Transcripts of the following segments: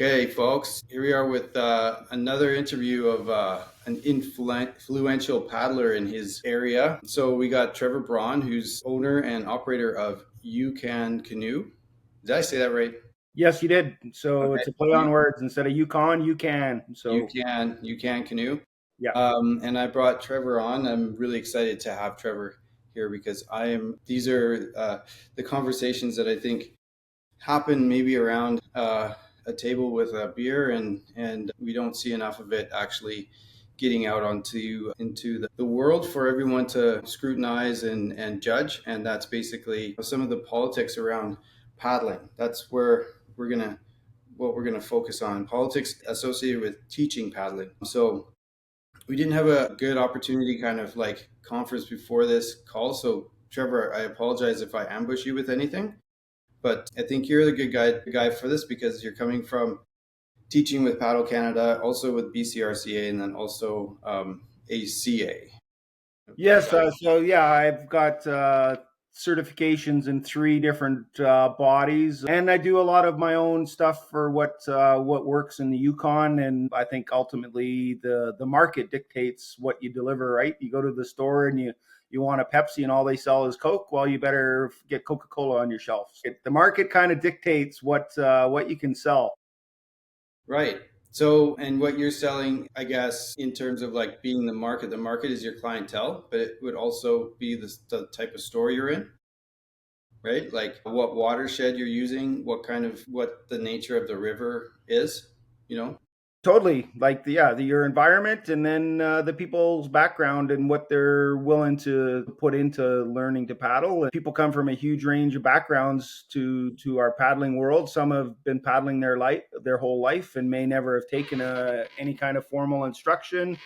Okay, folks, here we are with another interview of an influential paddler in his area. So we got Trevor Braun, who's owner and operator of You Can Canoe. Did I say that right? Yes, you did. So Okay. it's a play on words. Instead of Yukon, you can. So You can canoe. yeah. And I brought Trevor on. I'm really excited to have Trevor here because these are the conversations that I think happen maybe around a table with a beer, and we don't see enough of it actually getting out onto into the world for everyone to scrutinize and judge. And that's basically some of the politics around paddling. That's where we're gonna what we're gonna focus on, politics associated with teaching paddling. So we didn't have a good opportunity kind of like conference before this call. So Trevor, I apologize if I ambush you with anything, but I think you're the guy for this because you're coming from teaching with Paddle Canada, also with BCRCA, and then also ACA. Yes. I've got certifications in three different bodies, and I do a lot of my own stuff for what works in the Yukon. And I think ultimately the market dictates what you deliver. Right? You go to the store and you want a Pepsi, and all they sell is Coke. Well, you better get Coca-Cola on your shelf. The market kind of dictates what you can sell. Right. So, and what you're selling, I guess, in terms of like being the market is your clientele, but it would also be the type of store you're in, right? Like what watershed you're using, what the nature of the river is, you know? Totally, like your environment, and then the people's background and what they're willing to put into learning to paddle. And people come from a huge range of backgrounds to our paddling world. Some have been paddling their whole life and may never have taken any kind of formal instruction.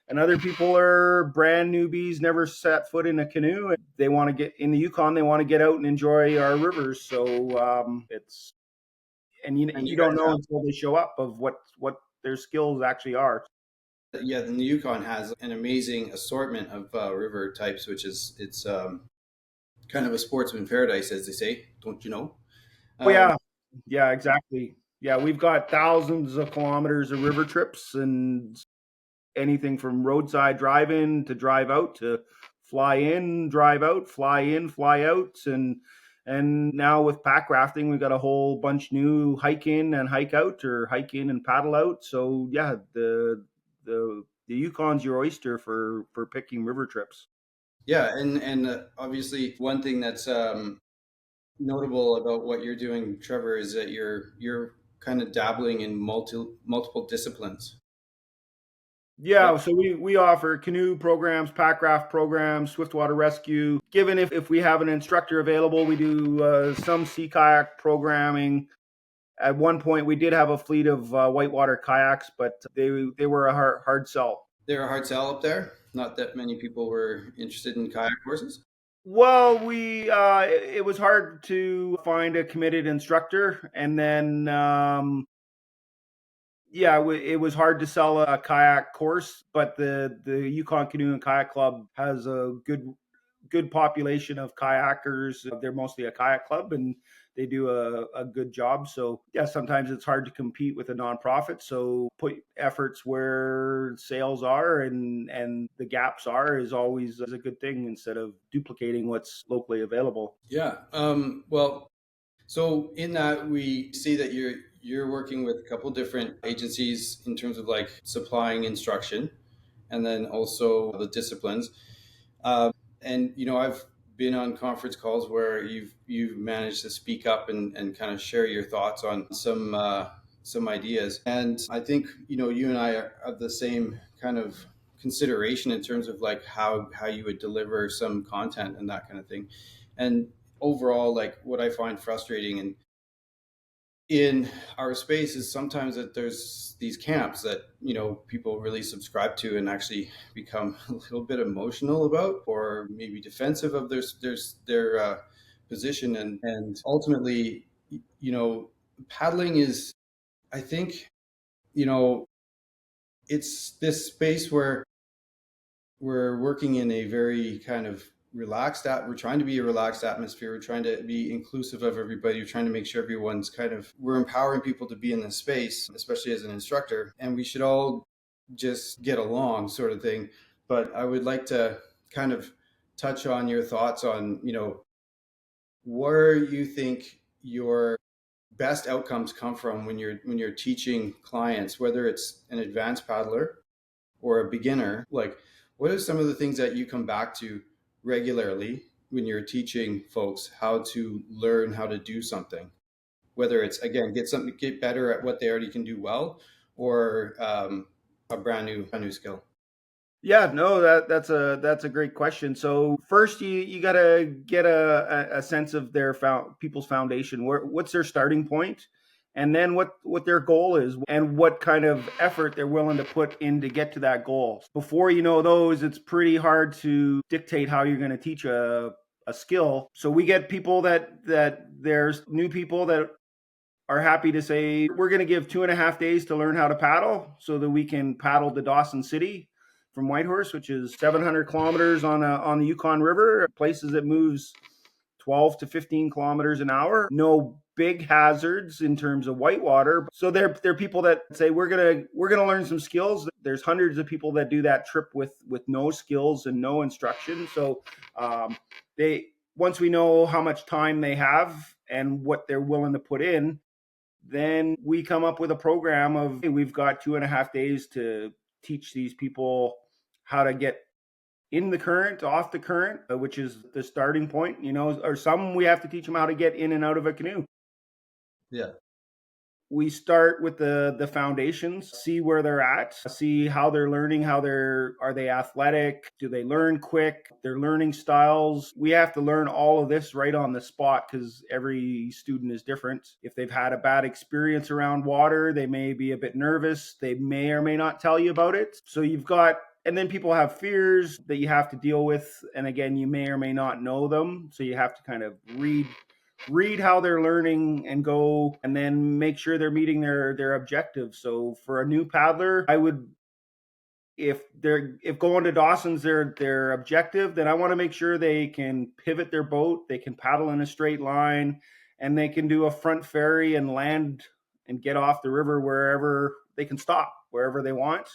And other people are brand newbies, never set foot in a canoe. And they want to get in the Yukon. They want to get out and enjoy our rivers. So it's and And you you don't guys know have, until they show up of what their skills actually are. yeah, the Yukon has an amazing assortment of river types, which is it's kind of a sportsman paradise, as they say, don't you know? Oh Um, yeah, exactly. Yeah, we've got thousands of kilometers of river trips, and anything from roadside drive in to drive out to fly in, drive out, fly in, fly out, and now with pack rafting, we've got a whole bunch new hike in and hike out, or hike in and paddle out. So yeah, the Yukon's your oyster for picking river trips. yeah, and obviously one thing that's notable about what you're doing, Trevor, is that you're kind of dabbling in multiple disciplines, right? Yeah, so we offer canoe programs, pack raft programs, swiftwater rescue. Given if we have an instructor available, we do some sea kayak programming. At one point, we did have a fleet of whitewater kayaks, but they were a hard sell. They're a hard sell up there. Not that many people were interested in kayak courses. Well, we it was hard to find a committed instructor, and then it was hard to sell a kayak course, but the Yukon Canoe and Kayak Club has a good population of kayakers. They're mostly a kayak club, and they do a good job. So yeah, sometimes it's hard to compete with a nonprofit. So put efforts where sales are and the gaps are is always a good thing instead of duplicating what's locally available. Yeah. Well, so in that we see that you're working with a couple different agencies in terms of like supplying instruction, and then also the disciplines. And I've been on conference calls where you've managed to speak up and kind of share your thoughts on some ideas. And I think you and I are of the same kind of consideration in terms of like how you would deliver some content and that kind of thing. And overall, like what I find frustrating and in our space is sometimes that there's these camps that people really subscribe to and actually become a little bit emotional about, or maybe defensive of their position, and ultimately, paddling is, I think, you know it's this space where we're working in a very kind of we're trying to be a relaxed atmosphere. We're trying to be inclusive of everybody. We're trying to make sure everyone's we're empowering people to be in this space, especially as an instructor, and we should all just get along, sort of thing. But I would like to kind of touch on your thoughts on, where you think your best outcomes come from when you're teaching clients, whether it's an advanced paddler or a beginner. Like, what are some of the things that you come back to regularly when you're teaching folks how to learn how to do something? Whether it's, again, get better at what they already can do well, or a brand new skill. Yeah, no, that's a great question. So first, you gotta get a sense of their people's foundation. What's their starting point, and then what their goal is, and what kind of effort they're willing to put in to get to that goal. Before you know those, it's pretty hard to dictate how you're going to teach a skill. So we get people that there's new people that are happy to say, we're going to give 2.5 days to learn how to paddle so that we can paddle to Dawson City from Whitehorse, which is 700 kilometers on the Yukon River, places that moves 12 to 15 kilometers an hour. No big hazards in terms of whitewater. So they're people that say, we're gonna learn some skills. There's hundreds of people that do that trip with no skills and no instruction. So they once we know how much time they have and what they're willing to put in, then we come up with a program of, hey, we've got 2.5 days to teach these people how to get in the current, off the current, which is the starting point, or some we have to teach them how to get in and out of a canoe. Yeah. We start with the foundations, see where they're at, see how they're learning, are they athletic, do they learn quick, their learning styles. We have to learn all of this right on the spot because every student is different. If they've had a bad experience around water, they may be a bit nervous, they may or may not tell you about it. So and then people have fears that you have to deal with, and again, you may or may not know them, so you have to kind of read how they're learning and go, and then make sure they're meeting their objectives. So for a new paddler, I would, if going to Dawson's their objective, then I want to make sure they can pivot their boat, they can paddle in a straight line, and they can do a front ferry and land and get off the river wherever they can stop, wherever they want.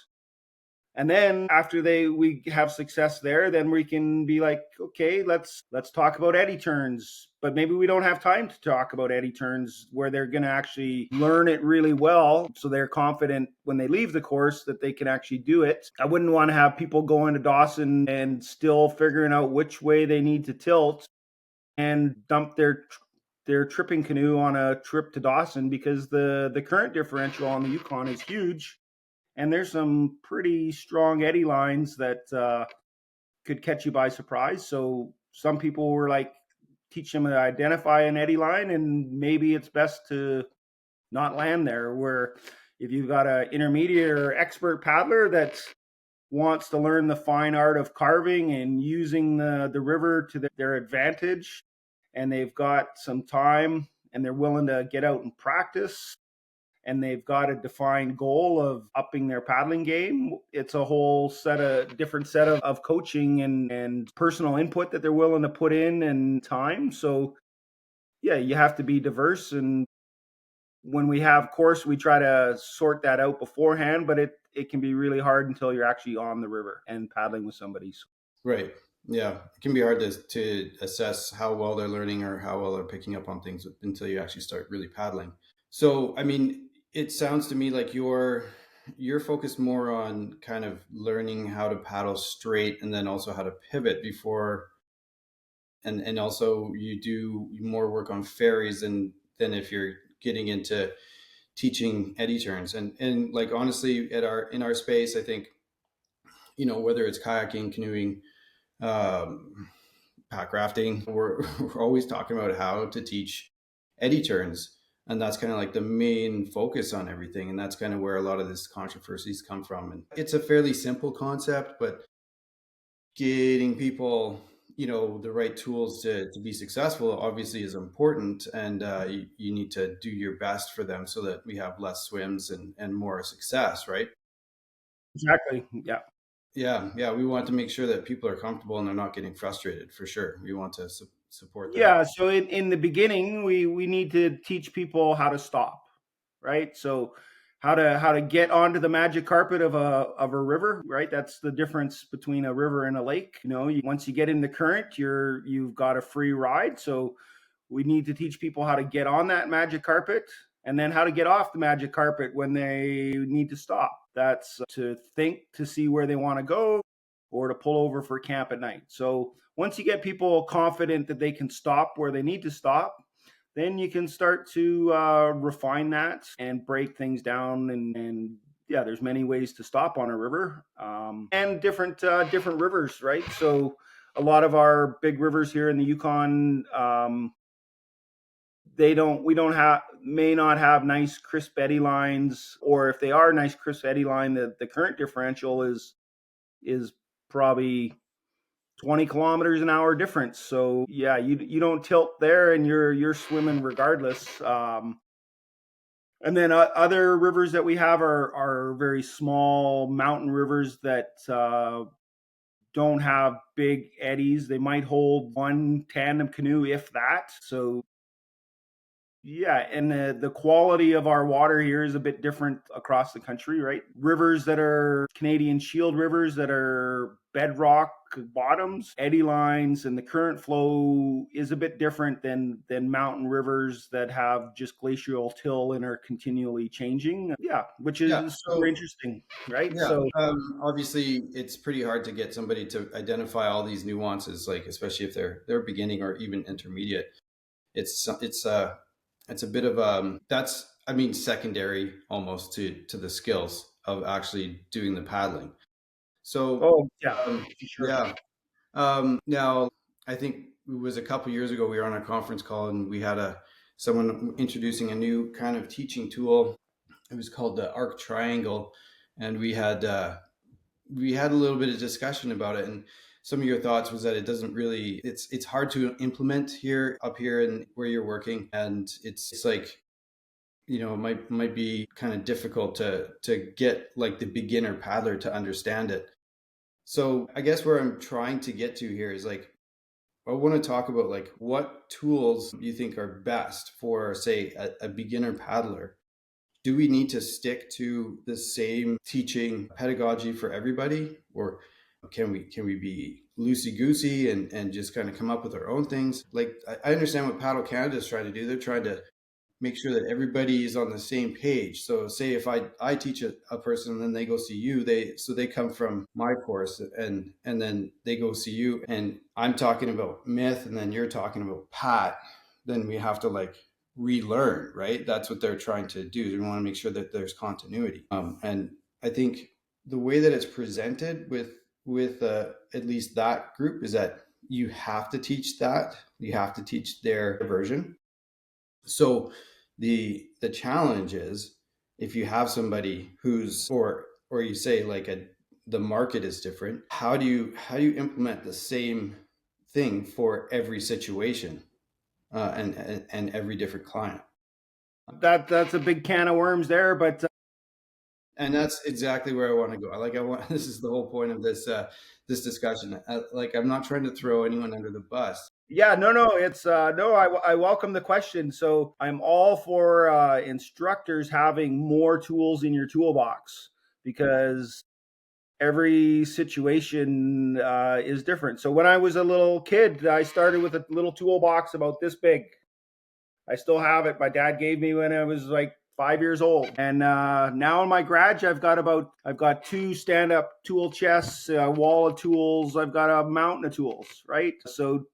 And then after we have success there, then we can be like, okay, let's talk about eddy turns. But maybe we don't have time to talk about eddy turns where they're going to actually learn it really well, so they're confident when they leave the course that they can actually do it. I wouldn't want to have people going to Dawson and still figuring out which way they need to tilt and dump their tripping canoe on a trip to Dawson, because the current differential on the Yukon is huge. And there's some pretty strong eddy lines that could catch you by surprise. So some people were like, teach them to identify an eddy line, and maybe it's best to not land there. Where if you've got an intermediate or expert paddler that wants to learn the fine art of carving and using the river to their advantage, and they've got some time and they're willing to get out and practice, and they've got a defined goal of upping their paddling game, it's a whole different set of coaching and personal input that they're willing to put in and time. So yeah, you have to be diverse. And when we have course, we try to sort that out beforehand, but it can be really hard until you're actually on the river and paddling with somebody. Right. Yeah. It can be hard to assess how well they're learning or how well they're picking up on things until you actually start really paddling. So, I mean, it sounds to me like you're focused more on kind of learning how to paddle straight, and then also how to pivot before, and also you do more work on ferries than if you're getting into teaching eddy turns. And like, honestly, in our space, I think, whether it's kayaking, canoeing, um, pack rafting, we're always talking about how to teach eddy turns, and that's kind of like the main focus on everything, and that's kind of where a lot of this controversies come from. And it's a fairly simple concept, but getting people, the right tools to be successful obviously is important, and you need to do your best for them so that we have less swims and more success, right? Exactly. Yeah. Yeah, we want to make sure that people are comfortable and they're not getting frustrated, for sure. We want to support that. Yeah, so in the beginning, we need to teach people how to stop, right? So how to get onto the magic carpet of a river, right? That's the difference between a river and a lake. Once you get in the current, you've got a free ride. So we need to teach people how to get on that magic carpet and then how to get off the magic carpet when they need to stop. That's to think to see where they want to go or to pull over for camp at night. So once you get people confident that they can stop where they need to stop, then you can start to refine that and break things down. And yeah, there's many ways to stop on a river, and different rivers, right? So a lot of our big rivers here in the Yukon, they don't we don't have may not have nice crisp eddy lines, or if they are nice crisp eddy line, the current differential is probably 20 kilometers an hour difference. So yeah, you don't tilt there, and you're swimming regardless. And then other rivers that we have are very small mountain rivers that don't have big eddies. They might hold one tandem canoe, if that. So yeah, and the quality of our water here is a bit different across the country, right? Rivers that are Canadian Shield rivers that are bedrock bottoms, eddy lines, and the current flow is a bit different than mountain rivers that have just glacial till and are continually changing. Yeah, which Yeah. is super interesting, right? Yeah, So, obviously, it's pretty hard to get somebody to identify all these nuances, like especially if they're beginning or even intermediate. It's a bit of that's, I mean, secondary almost to the skills of actually doing the paddling. So oh yeah, for sure. yeah, now I think it was a couple years ago we were on a conference call and we had a someone introducing a new kind of teaching tool. It was called the arc triangle, and we had a little bit of discussion about it. And some of your thoughts was that it doesn't really, it's hard to implement here up here and where you're working, and it's like, it might be kind of difficult to get like the beginner paddler to understand it. So I guess where I'm trying to get to here is like, I want to talk about like what tools you think are best for, say, a beginner paddler. Do we need to stick to the same teaching pedagogy for everybody, or can we be loosey goosey and just kind of come up with our own things? Like I understand what Paddle Canada is trying to do. They're trying to make sure that everybody is on the same page. So say if I teach a person and then they go see you, they come from my course and then they go see you, and I'm talking about myth and then you're talking about pat, then we have to like relearn, right? That's what they're trying to do. We want to make sure that there's continuity. And I think the way that it's presented with at least that group is that you have to teach that. You have to teach their version. So the challenge is if you have somebody who's or you say like the market is different, how do you implement the same thing for every situation, and every different client? That's a big can of worms there, but And that's exactly where I want to go. This is the whole point of this discussion. Like I'm not trying to throw anyone under the bus. yeah, no, it's no. I welcome the question. So I'm all for instructors having more tools in your toolbox, because every situation is different. So when I was a little kid, I started with a little toolbox about this big. I still have it. My dad gave me when I was like 5 years old. And now in my garage, I've got two stand up tool chests, a wall of tools. I've got a mountain of tools, right? So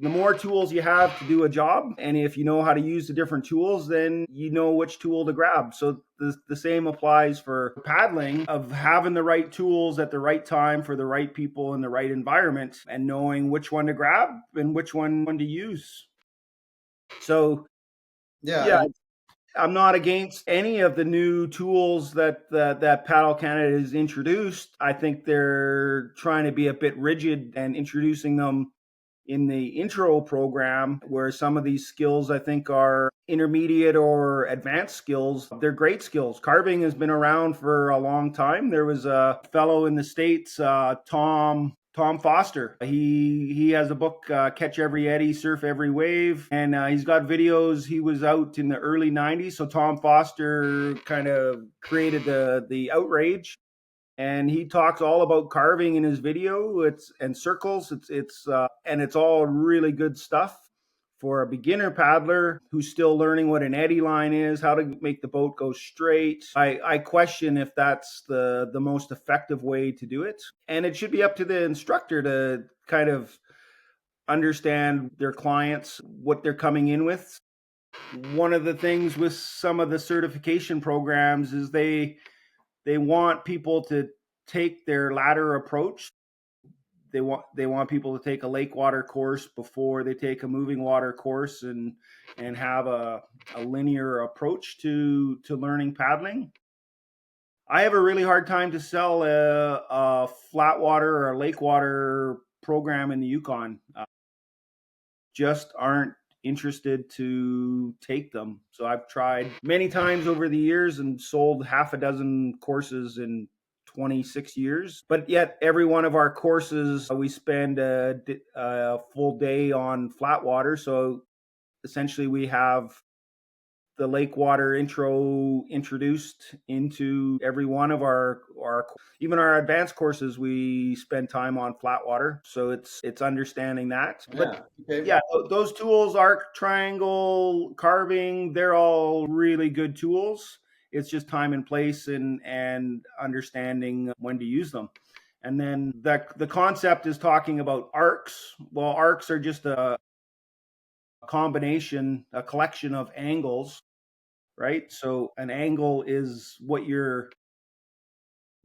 the more tools you have to do a job, and if you know how to use the different tools, then you know which tool to grab. So the same applies for paddling, of having the right tools at the right time for the right people in the right environment, and knowing which one to grab and which one to use. So Yeah, yeah, and I'm not against any of the new tools that Paddle Canada has introduced. I think they're trying to be a bit rigid and introducing them in the intro program, where some of these skills I think are intermediate or advanced skills, they're great skills. Carving has been around for a long time. There was a fellow in the States, Tom Foster. He has a book, Catch Every Eddy, Surf Every Wave, and he's got videos. He was out in the early '90s, so Tom Foster kind of created the outrage, and he talks all about carving in his video. It's and circles. It's all really good stuff for a beginner paddler who's still learning what an eddy line is, how to make the boat go straight. I question if that's the most effective way to do it. And it should be up to the instructor to kind of understand their clients, what they're coming in with. One of the things with some of the certification programs is they want people to take their ladder approach. They want people to take a lake water course before they take a moving water course, and have a linear approach to learning paddling. I have a really hard time to sell a flat water or a lake water program in the Yukon. Just aren't interested to take them. So I've tried many times over the years and sold half a dozen courses in 26 years. But yet, every one of our courses, we spend a full day on flat water. So essentially, we have the lake water intro introduced into every one of our even our advanced courses. We spend time on flat water, so it's understanding that. But Yeah. Okay. yeah, those tools, arc, triangle, carving, they're all really good tools. It's just time and place, and understanding when to use them. And then the concept is talking about arcs. Well, arcs are just a combination, a collection of angles, right? So an angle is what your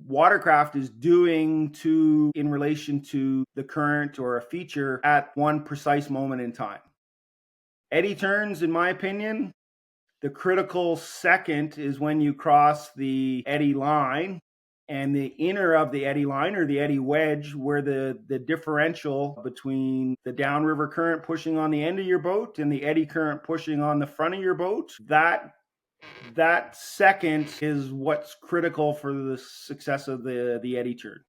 watercraft is doing to in relation to the current or a feature at one precise moment in time. Eddy turns, in my opinion, the critical second is when you cross the eddy line, and the inner of the eddy line, or the eddy wedge, where the differential between the downriver current pushing on the end of your boat and the eddy current pushing on the front of your boat, that second is what's critical for the success of the eddy turn.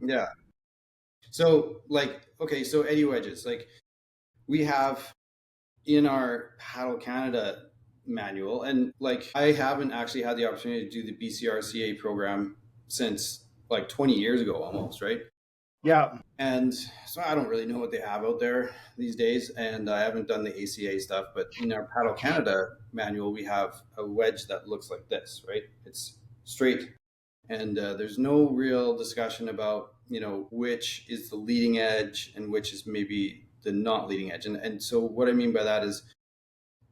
Yeah. So okay, so eddy wedges, we have in our Paddle Canada manual, and I haven't actually had the opportunity to do the BCRCA program since 20 years ago almost, right? Yeah. And so I don't really know what they have out there these days, and I haven't done the ACA stuff. But in our Paddle Canada manual, we have a wedge that looks like this, right? It's straight, and there's no real discussion about which is the leading edge and which is maybe the not leading edge. And so what I mean by that is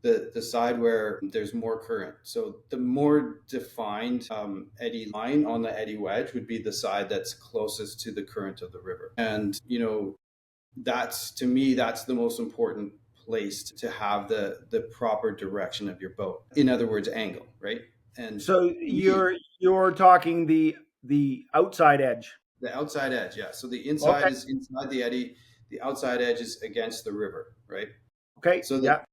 the side where there's more current. So the more defined eddy line on the eddy wedge would be the side that's closest to the current of the river. And that's, to me, that's the most important place to have the proper direction of your boat. In other words, angle, right? And So we you're talking the outside edge. the outside edge, yeah. So the inside Okay. is inside the eddy, the outside edge is against the river, right? Okay. So that Yeah.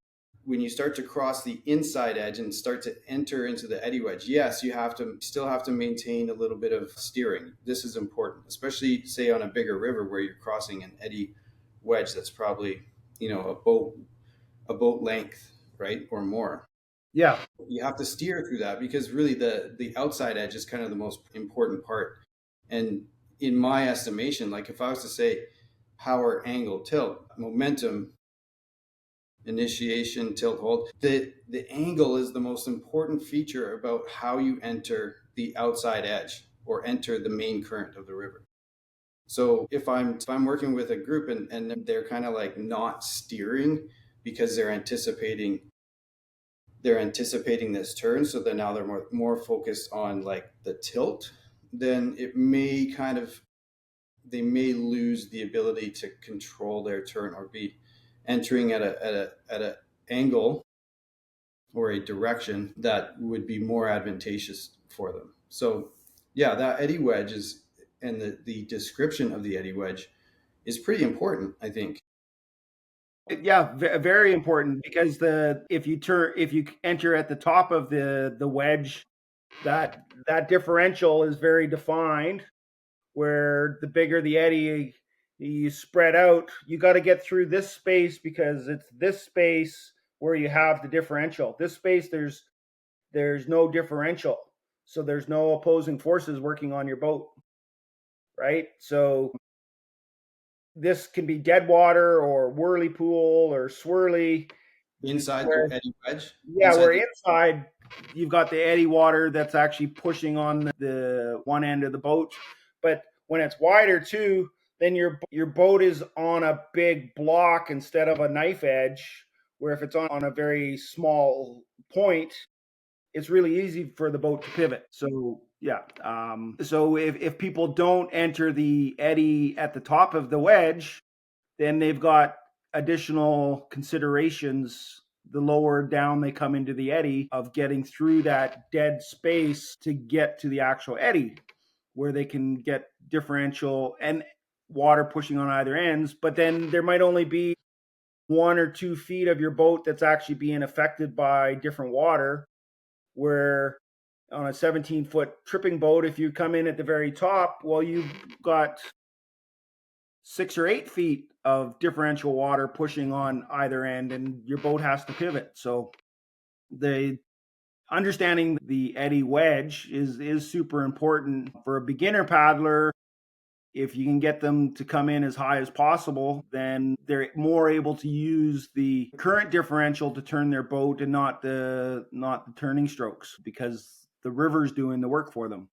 when you start to cross the inside edge and start to enter into the eddy wedge, yes, you still have to maintain a little bit of steering. This is important, especially say on a bigger river where you're crossing an eddy wedge that's probably a boat length, right, or more. Yeah. You have to steer through that because really the outside edge is kind of the most important part. And in my estimation, if I was to say power, angle, tilt, momentum, initiation, tilt, hold, the angle is the most important feature about how you enter the outside edge or enter the main current of the river. So if I'm working with a group and they're kind of not steering because they're anticipating this turn, so then now they're more focused on the tilt, then they may lose the ability to control their turn or be entering at a angle or a direction that would be more advantageous for them. So yeah, that eddy wedge is, and the description of the eddy wedge is pretty important, I think. Yeah, very important because the if you enter at the top of the wedge, that differential is very defined. Where the bigger the eddy you spread out, you got to get through this space because it's this space where you have the differential. This space there's no differential, so there's no opposing forces working on your boat, right? So this can be dead water or whirly pool or swirly. Inside the Where eddy wedge, yeah, inside where the inside you've got the eddy water that's actually pushing on the one end of the boat, but when it's wider too, then your boat is on a big block instead of a knife edge. Where if it's on a very small point, it's really easy for the boat to pivot. So yeah, so if people don't enter the eddy at the top of the wedge, then they've got additional considerations the lower down they come into the eddy of getting through that dead space to get to the actual eddy where they can get differential and water pushing on either ends. But then there might only be 1 or 2 feet of your boat that's actually being affected by different water, where on a 17-foot tripping boat, if you come in at the very top, well, you've got 6 or 8 feet of differential water pushing on either end, and your boat has to pivot. So the understanding the eddy wedge is super important for a beginner paddler. If you can get them to come in as high as possible, then they're more able to use the current differential to turn their boat and not the turning strokes because the river's doing the work for them.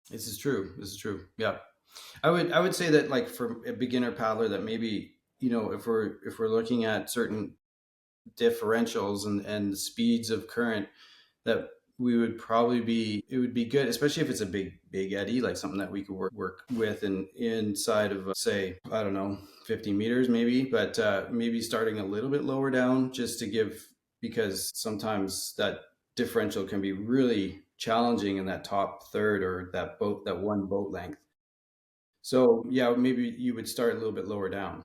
This is true. This is true. Yeah. I would say that like for a beginner paddler that maybe, if we're looking at certain differentials and the speeds of current, that we would probably be it would be good, especially if it's a big eddy, like something that we could work with and inside of say, I don't know, 50 meters maybe, but maybe starting a little bit lower down just to give, because sometimes that differential can be really challenging in that top third or that one boat length. So yeah, maybe you would start a little bit lower down.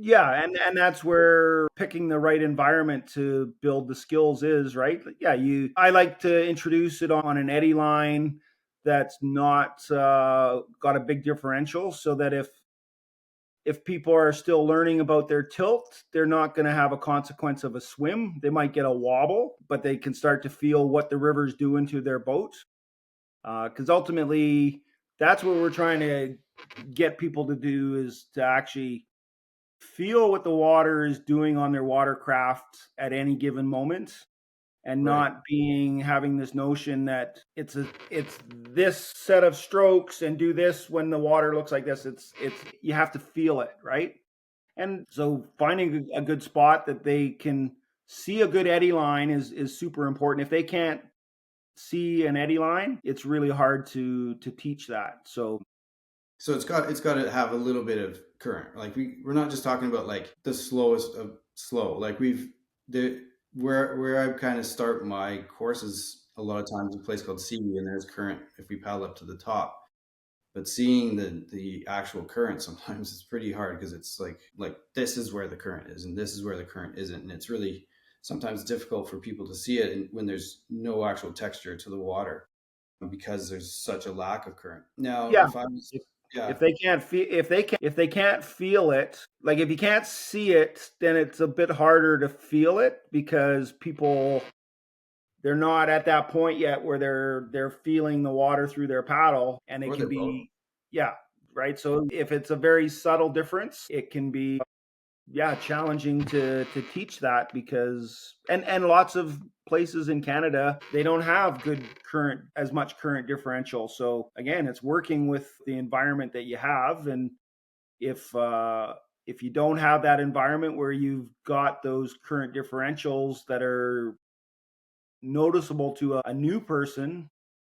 Yeah, and that's where picking the right environment to build the skills is, right? Yeah, you I like to introduce it on an eddy line that's not got a big differential so that if people are still learning about their tilt, they're not going to have a consequence of a swim. They might get a wobble, but they can start to feel what the river's doing to their boat. Because ultimately, that's what we're trying to get people to do is to actually feel what the water is doing on their watercraft at any given moment and Right. not being having this notion that it's this set of strokes and do this when the water looks like this. It's you have to feel it, right? And so finding a good spot that they can see a good eddy line is super important. If they can't see an eddy line, it's really hard to teach that. So So it's got to have a little bit of current. Like we're not just talking about like the slowest of slow. Like the where I kind of start my courses a lot of times a place called Seaway, and there's current if we paddle up to the top. But seeing the actual current sometimes is pretty hard because it's like this is where the current is and this is where the current isn't, and it's really sometimes difficult for people to see it and when there's no actual texture to the water because there's such a lack of current. Now, yeah, if I was, if yeah, if they can't feel if they can't feel it, like if you can't see it, then it's a bit harder to feel it because people they're not at that point yet where they're feeling the water through their paddle and it or can their boat. be yeah, right? So if it's a very subtle difference, it can be yeah, challenging to teach that because and lots of places in Canada they don't have good current as much current differential. So again, it's working with the environment that you have, and if you don't have that environment where you've got those current differentials that are noticeable to a new person,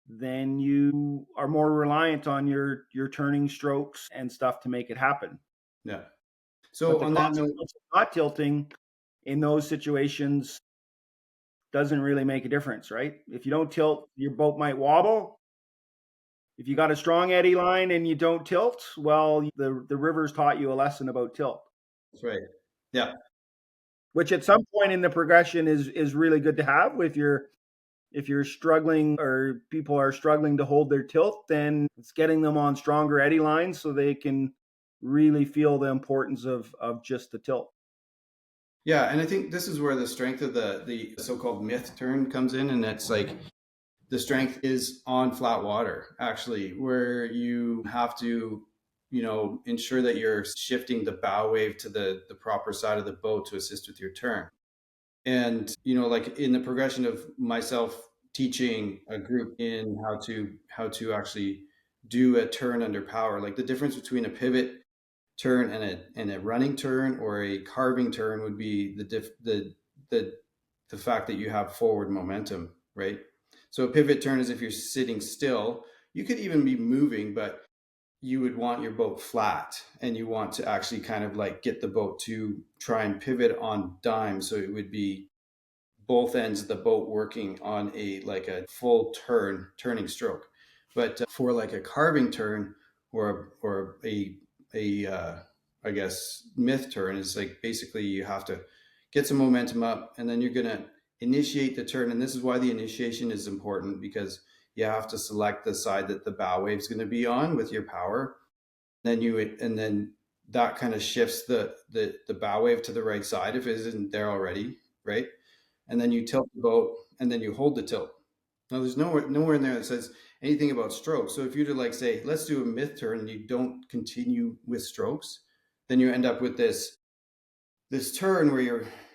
then you are more reliant on your turning strokes and stuff to make it happen. Yeah. But So the on that note, consequence of not tilting in those situations doesn't really make a difference, right? If you don't tilt, your boat might wobble. If you got a strong eddy line and you don't tilt, well, the river's taught you a lesson about tilt. that's right. Yeah. which at some point in the progression is really good to have. If you're struggling or people are struggling to hold their tilt, then it's getting them on stronger eddy lines so they can really feel the importance of just the tilt. Yeah, and I think this is where the strength of the so-called myth turn comes in, and it's like the strength is on flat water, actually, where you have to, ensure that you're shifting the bow wave to the proper side of the boat to assist with your turn. And like in the progression of myself teaching a group in how to actually do a turn under power, like the difference between a pivot turn and a running turn or a carving turn would be the the fact that you have forward momentum, right? So a pivot turn is if you're sitting still. You could even be moving, but you would want your boat flat and you want to actually kind of like get the boat to try and pivot on dime, so it would be both ends of the boat working on a full turning stroke. But for like a carving turn or a I guess myth turn, is like basically you have to get some momentum up and then you're gonna initiate the turn. And this is why the initiation is important, because you have to select the side that the bow wave is going to be on with your power. Then that kind of shifts the bow wave to the right side if it isn't there already, right? And then you tilt the boat and then you hold the tilt. Now there's nowhere in there that says anything about strokes. So if you were to like say, let's do a myth turn and you don't continue with strokes, then you end up with this turn where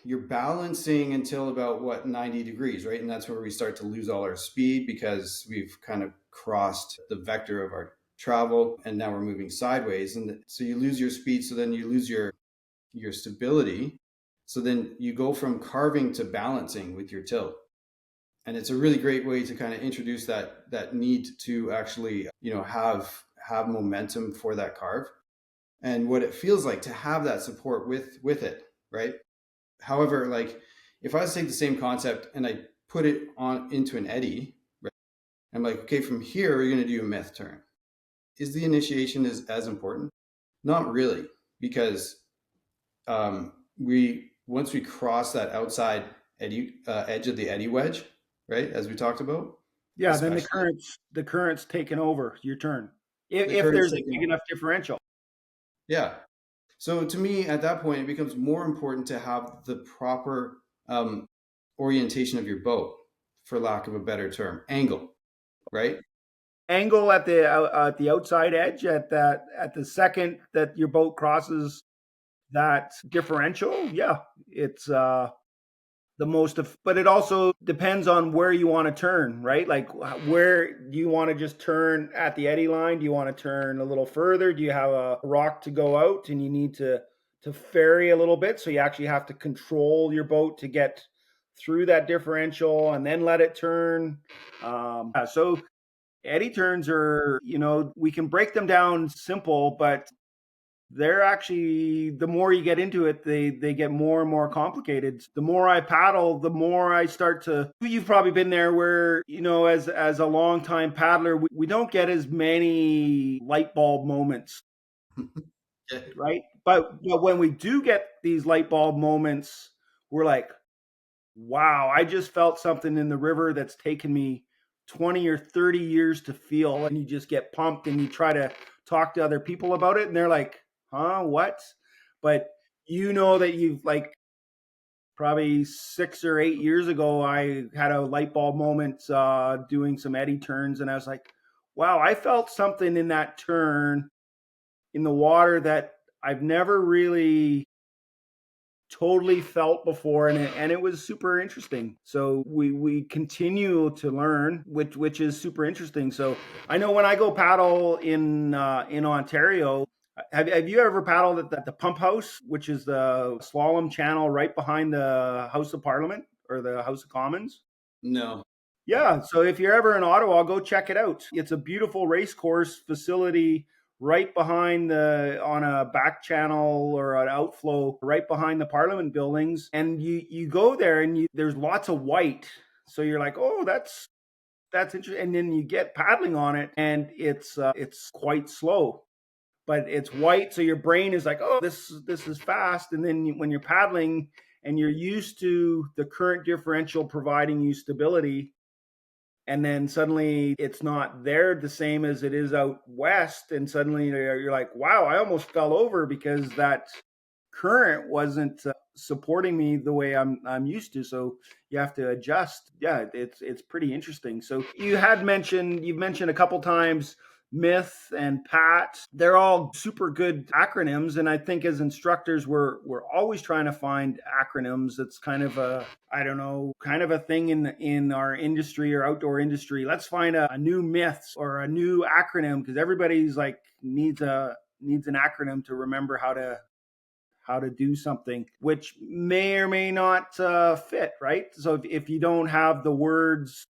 you're balancing until about what 90 degrees, right? And that's where we start to lose all our speed because we've kind of crossed the vector of our travel and now we're moving sideways. And so you lose your speed, so then you lose your stability. So then you go from carving to balancing with your tilt. And it's a really great way to kind of introduce that need to actually, have momentum for that carve and what it feels like to have that support with it, right? However, like if I was to take the same concept and I put it on into an eddy, right? I'm like, okay, from here we're going to do a myth turn. Is the initiation as important? Not really, because we once we cross that outside edge of the eddy wedge, right, as we talked about, Yeah, then especially the current's taken over your turn. the If current's there's a taking big over. enough differential. Yeah. So to me, at that point, it becomes more important to have the proper orientation of your boat, for lack of a better term, angle, right? Angle at the outside edge at the second that your boat crosses that differential. Yeah, it's the most of, but it also depends on where you want to turn, right? Like where do you want to just turn at the eddy line? Do you want to turn a little further? Do you have a rock to go out and you need to ferry a little bit, so you actually have to control your boat to get through that differential and then let it turn. So eddy turns are, we can break them down simple, but they're actually, the more you get into it, they get more and more complicated. The more I paddle, the more I start to, you've probably been there where, as a long time paddler, we don't get as many light bulb moments, Okay. right? But when we do get these light bulb moments, we're like, wow, I just felt something in the river that's taken me 20 or 30 years to feel. And you just get pumped and you try to talk to other people about it. And they're like, huh, what? But you know that you've like probably 6 or 8 years ago, I had a light bulb moment doing some eddy turns. And I was like, wow, I felt something in that turn in the water that I've never really totally felt before, and it was super interesting. So we continue to learn, which is super interesting. So I know when I go paddle in Ontario, have you ever paddled at the pump house, which is the slalom channel right behind the House of Parliament or the House of Commons? No. Yeah, so if you're ever in Ottawa, go check it out. It's a beautiful race course facility right behind on a back channel or an outflow right behind the Parliament buildings. And you go there and there's lots of white. So you're like, oh, that's interesting. And then you get paddling on it and it's quite slow. but it's white. So your brain is like, oh, this is fast. And then when you're paddling and you're used to the current differential providing you stability, and then suddenly it's not there the same as it is out west, and suddenly you're like, wow, I almost fell over because that current wasn't supporting me the way I'm used to. So you have to adjust. Yeah, it's pretty interesting. So you've mentioned a couple times myth and pat. They're all super good acronyms, and I think as instructors we're always trying to find acronyms. It's kind of a, I don't know, kind of a thing in our industry or outdoor industry. Let's find a new myth or a new acronym, because everybody's like needs an acronym to remember how to do something, which may or may not fit, right? So if you don't have the words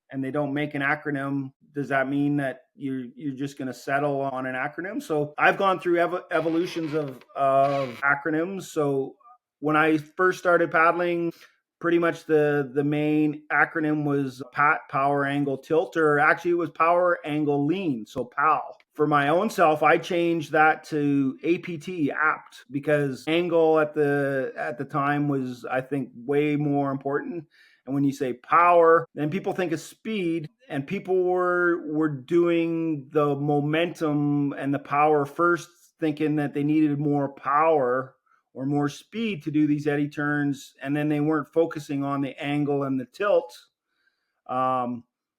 and they don't make an acronym, does that mean that you're just going to settle on an acronym? So I've gone through evolutions of acronyms. So when I first started paddling, pretty much the main acronym was PAT, power angle tilt, or actually it was power angle lean, so PAL. For my own self, I changed that to APT, apt, because angle at the time was, I think, way more important. And when you say power, then people think of speed, and people were doing the momentum and the power first, thinking that they needed more power or more speed to do these eddy turns, and then they weren't focusing on the angle and the tilt.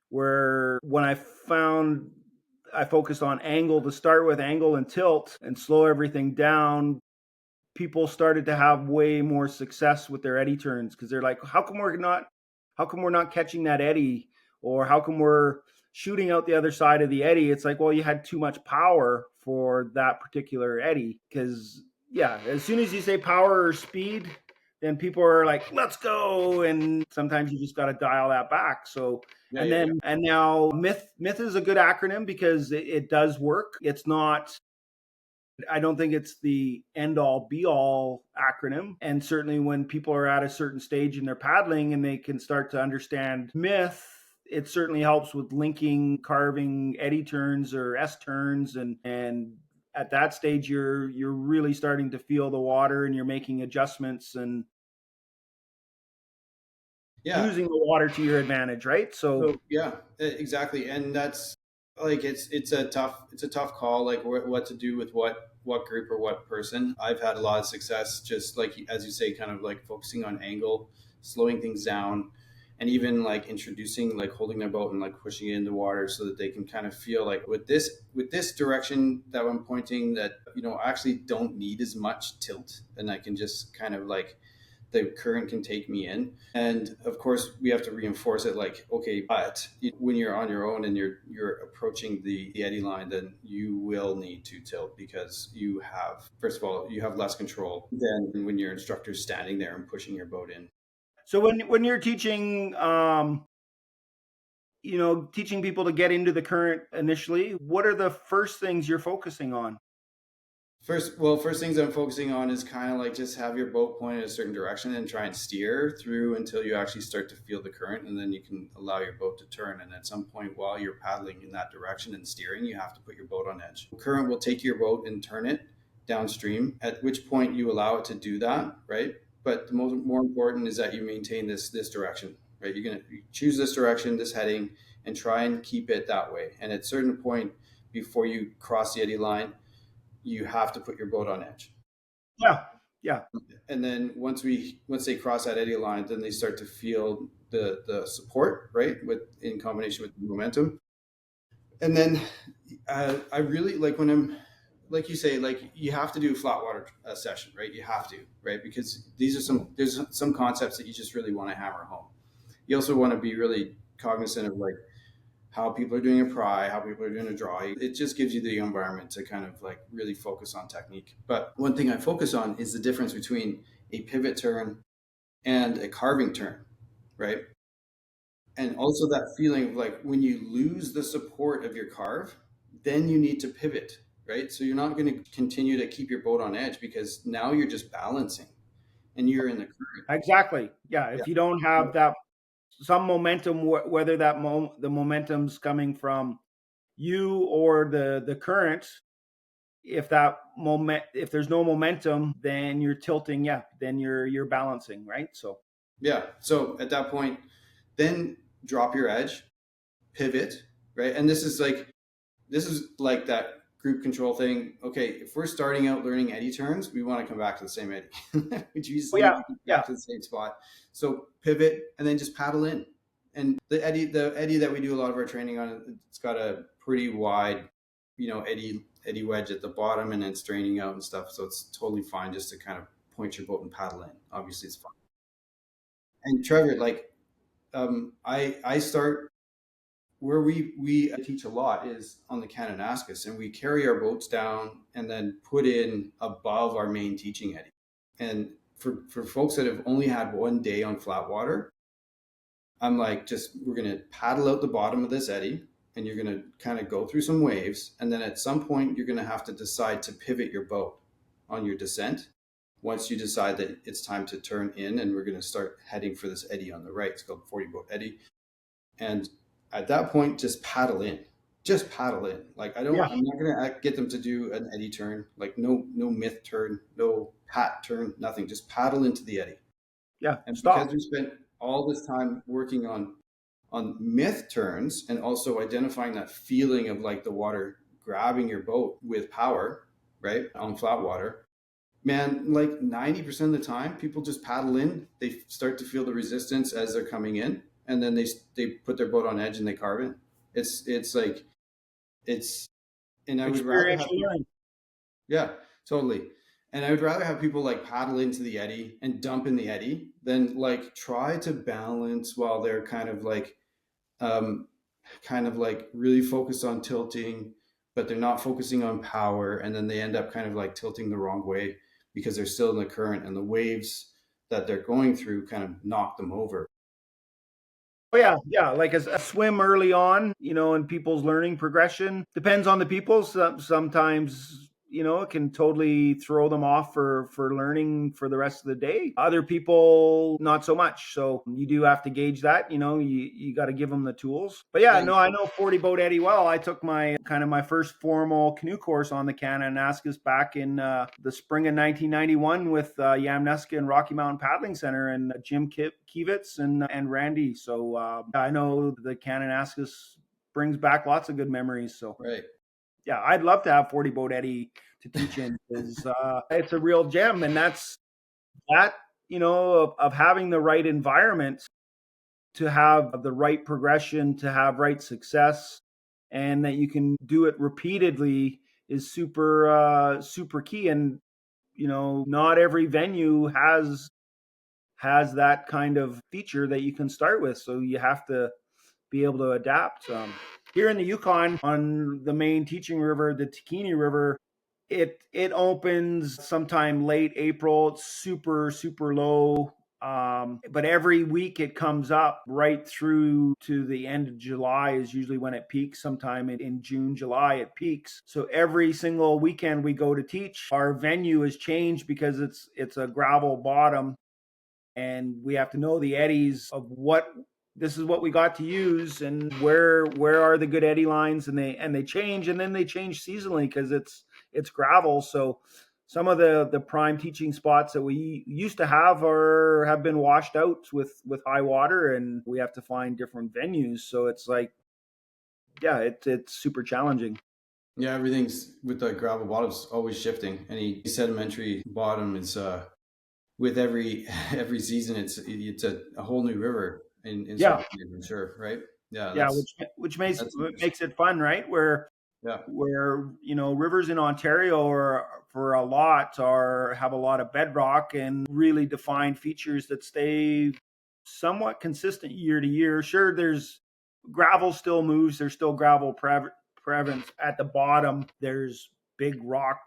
Where when I focused on angle to start with, angle and tilt, and slow everything down, people started to have way more success with their eddy turns, because they're like, how come we're not catching that eddy, or how come we're shooting out the other side of the eddy? It's like, well, you had too much power for that particular eddy. Because yeah, as soon as you say power or speed, then people are like, let's go. And sometimes you just got to dial that back. So Yeah, and yeah, then yeah. and now myth is a good acronym because it does work. It's not, I don't think it's the end all be all acronym. And certainly when people are at a certain stage in their paddling and they can start to understand myth, it certainly helps with linking, carving eddy turns or S turns, and at that stage you're really starting to feel the water and you're making adjustments and Yeah. using the water to your advantage, right? So So yeah, exactly, and that's like it's a tough call, like what to do with what group or what person. I've had a lot of success, just like as you say, kind of like focusing on angle, slowing things down, and even like introducing like holding their boat and like pushing it in the water so that they can kind of feel like with this direction that I'm pointing, that I actually don't need as much tilt, and I can just kind of like the current can take me in. And of course we have to reinforce it, like, okay, but when you're on your own and you're approaching the eddy line, then you will need to tilt, because you have, first of all, you have less control than when your instructor's standing there and pushing your boat in. when you're teaching teaching people to get into the current initially, what are the first things you're focusing on? First things I'm focusing on is kind of like just have your boat pointed a certain direction and try and steer through until you actually start to feel the current, and then you can allow your boat to turn. And at some point while you're paddling in that direction and steering, you have to put your boat on edge. Current will take your boat and turn it downstream, at which point you allow it to do that, right? But the more important is that you maintain this direction, right? You're going to choose this direction, this heading, and try and keep it that way. And at a certain point before you cross the eddy line, you have to put your boat on edge. Yeah, yeah. And then once they cross that eddy line, then they start to feel the support, right, with in combination with the momentum. And then I really like when I'm, like you say, like you have to do a flat water session, right? You have to, right? Because there's some concepts that you just really want to hammer home. You also want to be really cognizant of like how people are doing a pry, how people are doing a draw. It just gives you the environment to kind of like really focus on technique. But one thing I focus on is the difference between a pivot turn and a carving turn, right? And also that feeling of like when you lose the support of your carve, then you need to pivot, right? So you're not going to continue to keep your boat on edge, because now you're just balancing and you're in the current. Exactly. Yeah, Yeah. if you don't have that some momentum, whether the momentum's coming from you or the current, if there's no momentum, then you're tilting, yeah, then you're balancing, right? So Yeah. So at that point, then drop your edge, pivot, right? And this is like that group control thing. Okay, if we're starting out learning eddy turns, we want to come back to the same eddy. We just oh need yeah, to get yeah, back to the same spot. So pivot and then just paddle in. And the eddy that we do a lot of our training on, it's got a pretty wide, eddy wedge at the bottom and then straining out and stuff. So it's totally fine just to kind of point your boat and paddle in. Obviously, it's fine. And Trevor, like, I start where we teach a lot is on the Kananaskis, and we carry our boats down and then put in above our main teaching eddy. And for folks that have only had one day on flat water, I'm like, just we're gonna paddle out the bottom of this eddy, and you're gonna kind of go through some waves, and then at some point you're gonna have to decide to pivot your boat on your descent. Once you decide that it's time to turn in, and we're gonna start heading for this eddy on the right, it's called 40 boat eddy, and at that point, just paddle in. Just paddle in. Like yeah, I'm not gonna get them to do an eddy turn. Like no myth turn, no pat turn, nothing. Just paddle into the eddy. yeah, And because stop. we spent all this time working on myth turns and also identifying that feeling of like the water grabbing your boat with power, right, on flat water, man, like 90% of the time, people just paddle in. They start to feel the resistance as they're coming in, and then they put their boat on edge and they carve in. It's like it's, and I would rather have Experiential learning. yeah, totally. And I would rather have people like paddle into the eddy and dump in the eddy than like try to balance while they're um, kind of like really focused on tilting, but they're not focusing on power, and then they end up kind of like tilting the wrong way because they're still in the current, and the waves that they're going through kind of knock them over. Oh yeah, yeah. Like a swim early on, in people's learning progression depends on the people. Sometimes it can totally throw them off for learning for the rest of the day. Other people, not so much. So you do have to gauge that. You got to give them the tools. But yeah, Yeah, no, I know 40 boat Eddy well. I took my first formal canoe course on the Kananaskis back in the spring of 1991 with Yamnuska and Rocky Mountain Paddling Center and Jim Kivitz and Randy. So I know the Kananaskis brings back lots of good memories. So right. yeah, I'd love to have 40 boat Eddy to teach in because it's a real gem, and that's that of having the right environment to have the right progression, to have right success, and that you can do it repeatedly is super key. And not every venue has that kind of feature that you can start with, so you have to be able to adapt. Here in the Yukon, on the main teaching river, the Takini River, it opens sometime late April. It's super low, but every week it comes up right through to the end of July is usually when it peaks. Sometime in June, July it peaks. So every single weekend we go to teach, our venue is changed because it's a gravel bottom, and we have to know the eddies of what this is what we got to use, and where are the good eddy lines, and they change, and then they change seasonally because it's gravel. So some of the prime teaching spots that we used to have been washed out with high water, and we have to find different venues. So it's like, yeah, it's super challenging. Yeah, everything's with the gravel bottoms always shifting. Any sedimentary bottom is with every every season it's a whole new river in Yeah, certain places, sure, right? Yeah, yeah, which that's makes interesting. it fun, right? Yeah. Where rivers in Ontario are for a lot are have a lot of bedrock and really defined features that stay somewhat consistent year to year. Sure, there's gravel still moves. There's still gravel prevalence at the bottom. There's big rock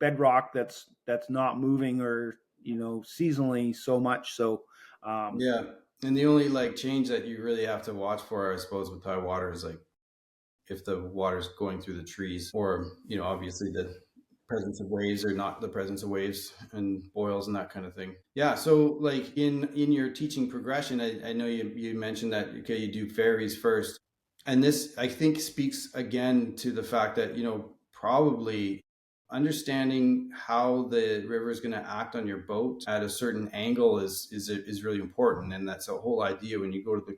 bedrock that's not moving or seasonally so much. So Yeah. And the only like change that you really have to watch for, I suppose, with high water is like if the water's going through the trees, or obviously the presence of waves or not the presence of waves and boils and that kind of thing. Yeah, so like in your teaching progression, I know you mentioned that, okay, you do ferries first, and this I think speaks again to the fact that probably understanding how the river is going to act on your boat at a certain angle is really important, and that's the whole idea. When you go to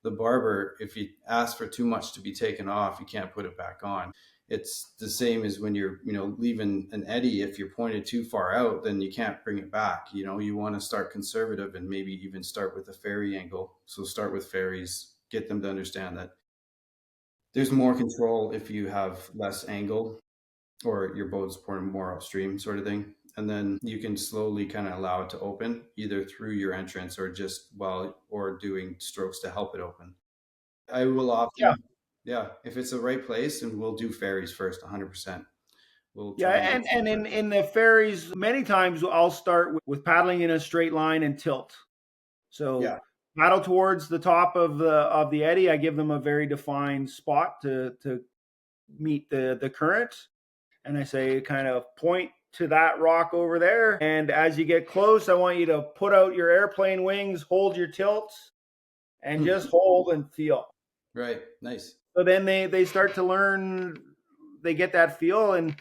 the barber, if you ask for too much to be taken off, you can't put it back on. It's the same as when you're, leaving an eddy. If you're pointed too far out, then you can't bring it back. You want to start conservative and maybe even start with a ferry angle. So start with ferries, get them to understand that there's more control if you have less angle, or your boat's pouring more upstream, sort of thing. And then you can slowly kind of allow it to open either through your entrance or just or doing strokes to help it open. I will Yeah. often, yeah, if it's the right place, and we'll do ferries first, 100%. We'll Yeah, try and and get some in ferries. the ferries, many times I'll start with paddling in a straight line and tilt. So Yeah. paddle towards the top of the eddy. I give them a very defined spot to meet the current, and I say kind of point to that rock over there. And as you get close, I want you to put out your airplane wings, hold your tilt, and Hmm. just hold and feel. Right. Nice. So then they start to learn, they get that feel, and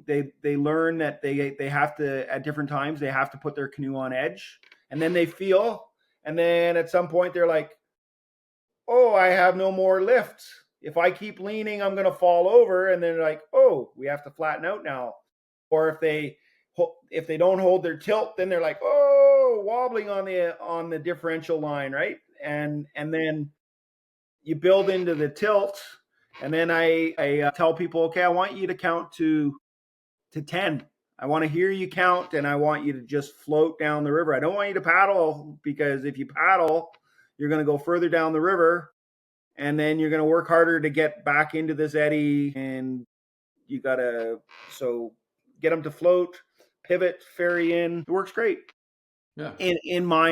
they learn that they have to, at different times, they have to put their canoe on edge, and then they feel, and then at some point they're like, oh, I have no more lift. If I keep leaning, I'm going to fall over. And then they're like, oh, we have to flatten out now. Or if they don't hold their tilt, then they're like, oh, wobbling on the differential line, right? And then you build into the tilt, and then I tell people, okay, I want you to count to 10. I want to hear you count, and I want you to just float down the river. I don't want you to paddle, because if you paddle, you're going to go further down the river, and then you're going to work harder to get back into this eddy, and you got to, so get them to float, pivot, ferry in. It works great Yeah. in my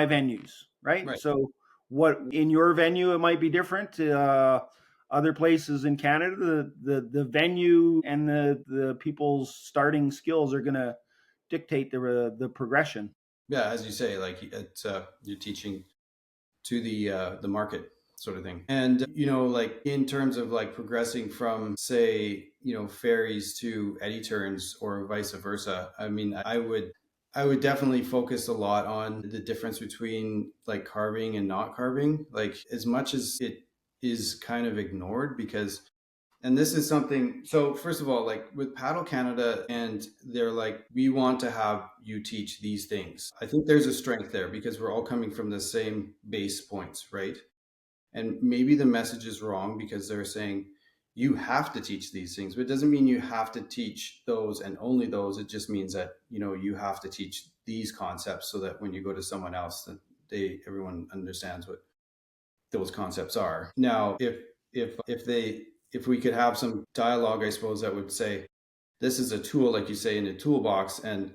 venues, right? Right. So what in your venue it might be different. Other places in Canada, the venue and the people's starting skills are going to dictate the progression. Yeah. As you say, like it's, you're teaching to the market, sort of thing. And like in terms of like progressing from, say, ferries to eddy turns or vice versa. I mean, I would definitely focus a lot on the difference between like carving and not carving, like as much as it is kind of ignored. Because, and this is something, so first of all, like with Paddle Canada, and they're like, we want to have you teach these things. I think there's a strength there because we're all coming from the same base points, right? And maybe the message is wrong because they're saying you have to teach these things, but it doesn't mean you have to teach those and only those. It just means that you have to teach these concepts so that when you go to someone else, that everyone understands what those concepts are. Now, if we could have some dialogue, I suppose, that would say this is a tool, like you say, in a toolbox, and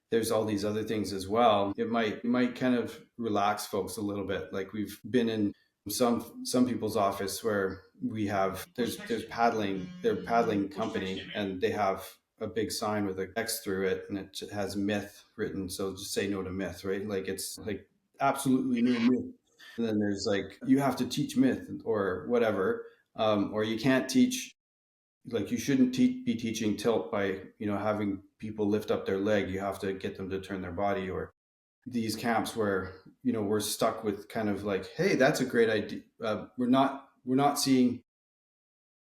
there's all these other things as well. It might kind of relax folks a little bit. Like we've been in some people's office where we have there's paddling, they're paddling company, and they have a big sign with an X through it, and it has myth written. So just say no to myth, right? Like it's like absolutely no myth. And then there's like you have to teach myth or whatever, or you can't teach, like you shouldn't be teaching tilt by having people lift up their leg. You have to get them to turn their body. Or these camps where we're stuck with kind of like, hey, that's a great idea. We're not seeing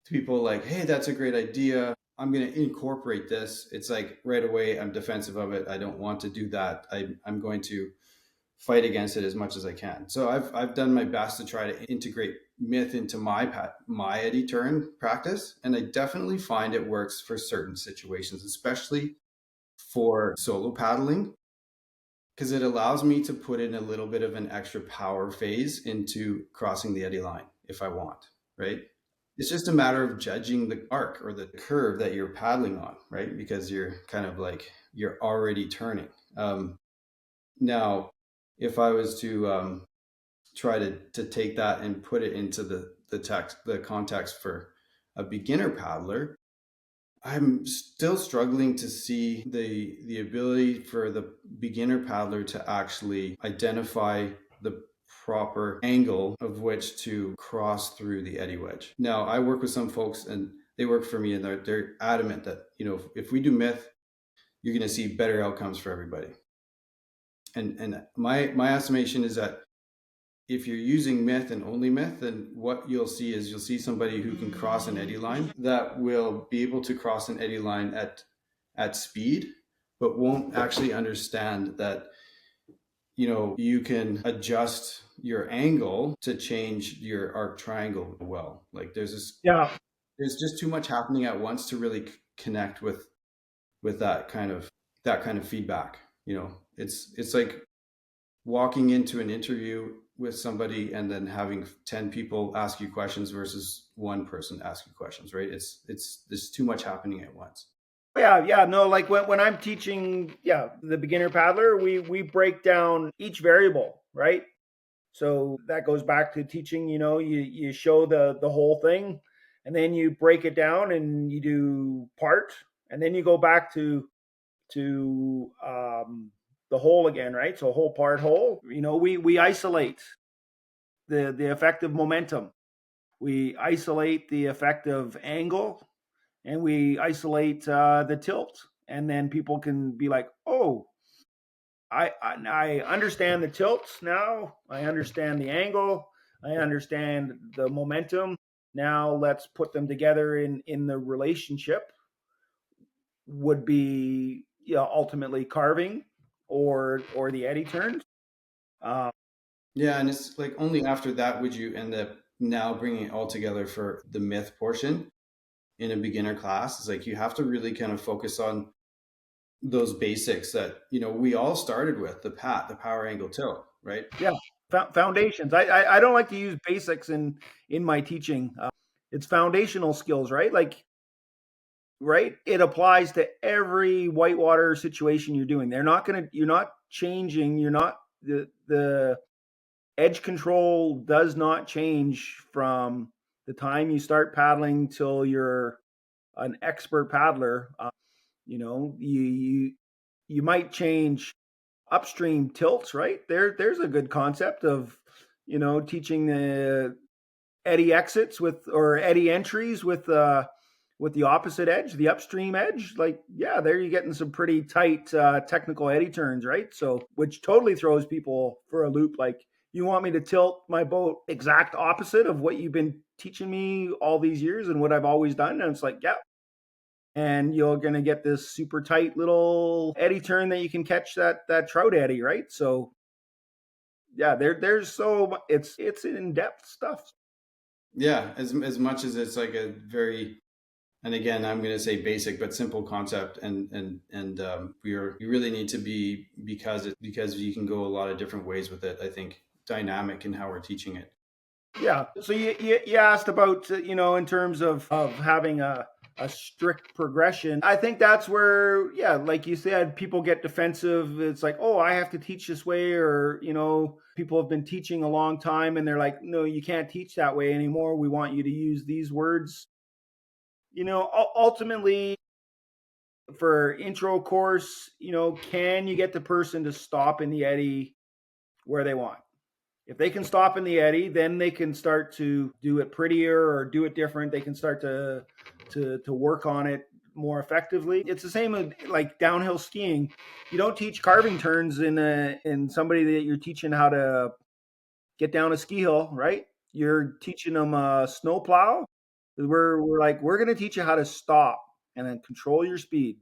people like, hey, that's a great idea, I'm going to incorporate this. It's like right away I'm defensive of it. I don't want to do that. I'm going to fight against it as much as I can. So I've done my best to try to integrate myth into my eddy turn practice, and I definitely find it works for certain situations, especially for solo paddling, because it allows me to put in a little bit of an extra power phase into crossing the eddy line if I want, right? It's just a matter of judging the arc or the curve that you're paddling on, right? Because you're kind of like you're already turning. Now, if I was to try to take that and put it into the context for a beginner paddler, I'm still struggling to see the ability for the beginner paddler to actually identify the proper angle of which to cross through the eddy wedge. Now, I work with some folks, and they work for me, and they're adamant that, if we do myth, you're going to see better outcomes for everybody. And my estimation is that if you're using myth and only myth, then what you'll see somebody who can cross an eddy line, that will be able to cross an eddy line at speed, but won't actually understand that, you can adjust your angle to change your arc triangle well. Like Yeah. there's just too much happening at once to really connect with that kind of feedback. It's like walking into an interview with somebody and then having 10 people ask you questions versus one person ask you questions, right? It's there's too much happening at once. Yeah. No, like when I'm teaching, the beginner paddler, we break down each variable, right? So that goes back to teaching, you show the whole thing, and then you break it down and you do part, and then you go back to the whole again, right? So whole, part, whole. We isolate the effect of momentum. We isolate the effect of angle, and we isolate the tilt, and then people can be like, oh, I understand the tilts now. I understand the angle. I understand the momentum. Now let's put them together in the relationship. Would be, ultimately carving or the eddy turns. Uh, Yeah, and it's like only after that would you end up now bringing it all together for the myth portion in a beginner class. It's like you have to really kind of focus on those basics that we all started with: the power angle tilt, right? yeah, foundations. I don't like to use basics in my teaching. It's foundational skills, right? Like, right, it applies to every whitewater situation you're doing. You're not changing. You're not the edge control does not change from the time you start paddling till you're an expert paddler. You might change upstream tilts, right? There's a good concept of teaching the eddy exits or eddy entries with the opposite edge, the upstream edge. Like, yeah, there you're getting some pretty tight technical eddy turns, right? So, which totally throws people for a loop. Like, you want me to tilt my boat exact opposite of what you've been teaching me all these years and what I've always done? And it's like, yeah. And you're gonna get this super tight little eddy turn that you can catch that trout eddy, right? So yeah, there's so it's in depth stuff. Yeah, as much as it's like a very, and again, I'm going to say basic but simple concept, and you really need to be, because you can go a lot of different ways with it. I think dynamic in how we're teaching it. Yeah. So you asked about in terms of having a strict progression. I think that's where, yeah, like you said, people get defensive. It's like, oh, I have to teach this way, or people have been teaching a long time and they're like, no, you can't teach that way anymore. We want you to use these words. Ultimately, for intro course, can you get the person to stop in the eddy where they want? If they can stop in the eddy, then they can start to do it prettier or do it different. They can start to work on it more effectively. It's the same with like downhill skiing. You don't teach carving turns in somebody that you're teaching how to get down a ski hill, right? You're teaching them a snow plow. We're like, we're going to teach you how to stop and then control your speed.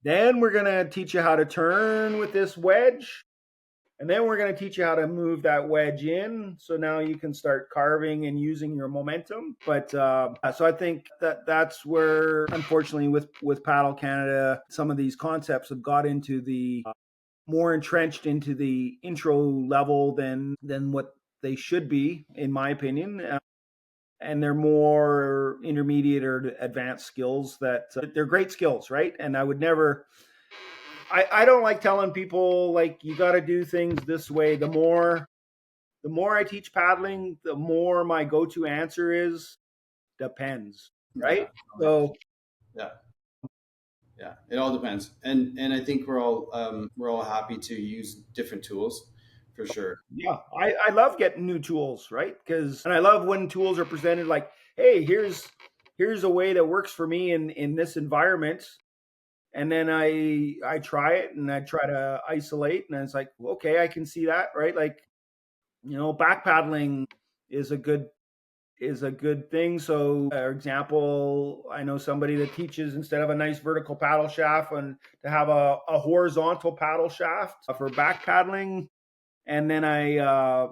Then we're going to teach you how to turn with this wedge. And then we're going to teach you how to move that wedge in. So now you can start carving and using your momentum. But so I think that's where, unfortunately, with Paddle Canada, some of these concepts have got into the more entrenched into the intro level than what they should be, in my opinion. And they're more intermediate or advanced skills that they're great skills, right? And I would never, I don't like telling people like you got to do things this way. The more I teach paddling, the more my go-to answer is depends, Yeah, right? So yeah, yeah. It all depends, and I think we're all happy to use different tools, for sure. yeah, I love getting new tools, right? Because and I love when tools are presented like, hey, here's here's a way that works for me in this environment. And then I try it and I try to isolate, and it's like, okay, I can see that, right? Like, back paddling is a good thing. So, for example, I know somebody that teaches, instead of a nice vertical paddle shaft, and to have a horizontal paddle shaft for back paddling. And then I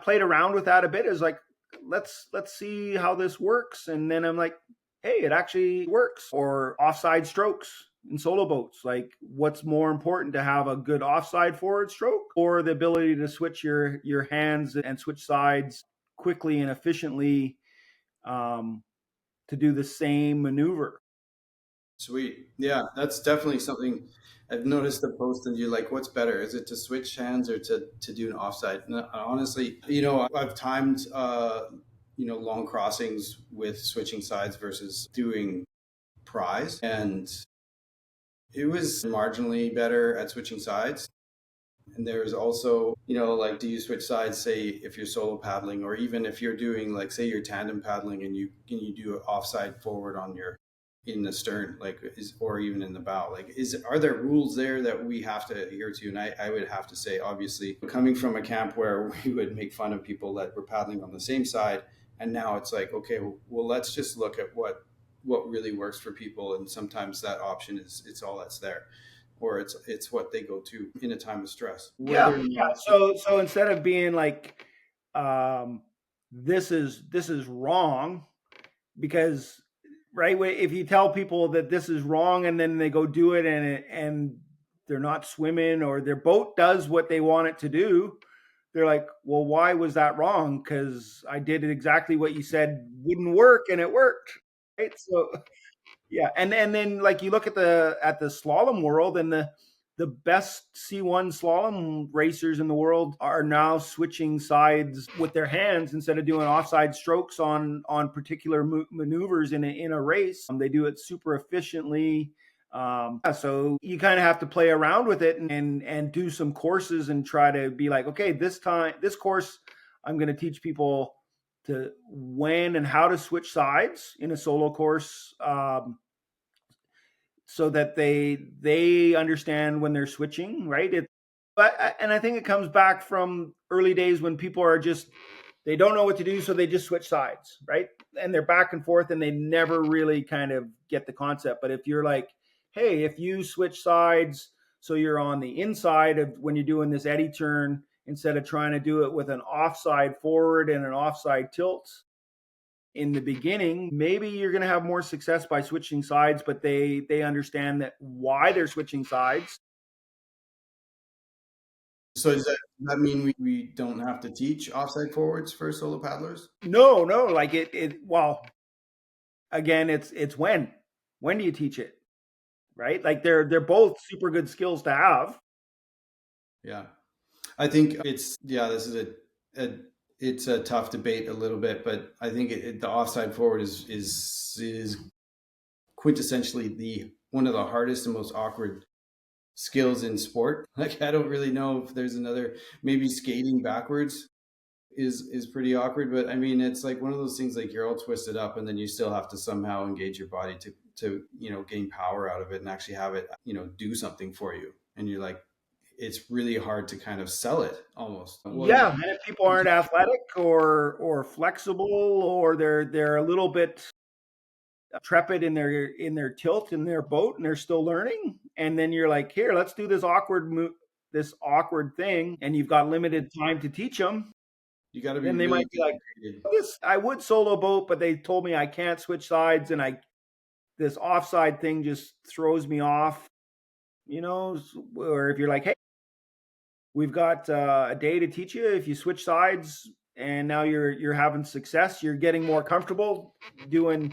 played around with that a bit. It's like, let's see how this works. And then I'm like, hey, it actually works. Or offside strokes in solo boats. Like, what's more important, to have a good offside forward stroke, or the ability to switch your hands and switch sides quickly and efficiently, um, to do the same maneuver? Sweet. Yeah, that's definitely something I've noticed the post and you're like, what's better? Is it to switch hands or to do an offside? And honestly, I've timed, long crossings with switching sides versus doing prize. And it was marginally better at switching sides. And there's also, like, do you switch sides, say, if you're solo paddling, or even if you're doing, like, say, you're tandem paddling and you do an offside forward on your in the stern, like, or even in the bow, like, are there rules there that we have to adhere to? And I would have to say, obviously, coming from a camp where we would make fun of people that were paddling on the same side, and now it's like, okay, well, let's just look at what really works for people, and sometimes that option is it's all that's there, or it's what they go to in a time of stress. Yeah, Whether or yeah. not, So instead of being like, um, this is wrong, because, right, if you tell people that this is wrong and then they go do it, and they're not swimming, or their boat does what they want it to do, they're like, well, why was that wrong? Because I did exactly what you said wouldn't work, and it worked, right? So yeah, and then, like, you look at the slalom world, and the best C1 slalom racers in the world are now switching sides with their hands instead of doing offside strokes on particular maneuvers in a race. They do it super efficiently. Yeah, so you kind of have to play around with it, and do some courses and try to be like, okay, this course, I'm going to teach people to when and how to switch sides in a solo course, so that they understand when they're switching, right? And I think it comes back from early days when people are just, they don't know what to do, so they just switch sides, right? And they're back and forth, and they never really kind of get the concept. But if you're like, hey, if you switch sides, so you're on the inside of when you're doing this eddy turn, instead of trying to do it with an offside forward and an offside tilt in the beginning, maybe you're going to have more success by switching sides, but they understand that why they're switching sides. so does that mean we don't have to teach offside forwards for solo paddlers? No, no, like, well, again, it's when do you teach it, right? Like, they're both super good skills to have. Yeah, I think this is a it's a tough debate a little bit, but I think the offside forward is quintessentially the one of the hardest and most awkward skills in sport. Like, I don't really know if there's another. Maybe skating backwards is pretty awkward, but I mean, it's like one of those things, like, you're all twisted up, and then you still have to somehow engage your body to gain power out of it and actually have it do something for you, and you're like, it's really hard to kind of sell it almost. Well, Yeah, and if people aren't athletic or flexible, or they're a little bit trepid in their tilt in their boat, and they're still learning, and then you're like, here, let's do this awkward thing, and you've got limited time to teach them, you got to be then they really might be like, dedicated. this, I would solo boat, but they told me I can't switch sides, and I this offside thing just throws me off, or if you're like, hey, we've got a day to teach you. If you switch sides and now you're having success, you're getting more comfortable doing,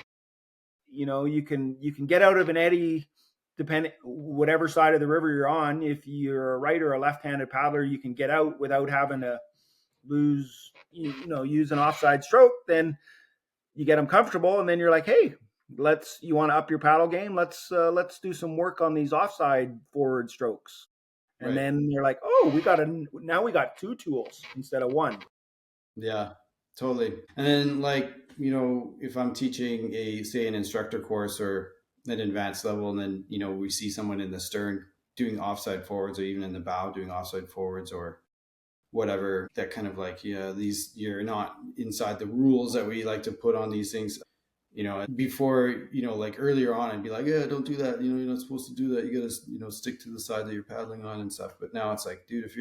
you can get out of an eddy, depending whatever side of the river you're on. If you're a right or a left-handed paddler, you can get out without having to use an offside stroke. Then you get them comfortable, and then you're like, hey, you want to up your paddle game, let's do some work on these offside forward strokes. And Right. then they're like, oh, now we got two tools instead of one. Yeah, totally. And then, like, if I'm teaching say an instructor course or an advanced level, and then, we see someone in the stern doing offside forwards, or even in the bow doing offside forwards, or whatever, that kind of like, yeah, these, you're not inside the rules that we like to put on these things. Before, like earlier on, I'd be like, yeah, don't do that. You're not supposed to do that. You got to, stick to the side that you're paddling on and stuff. But now it's like, dude, if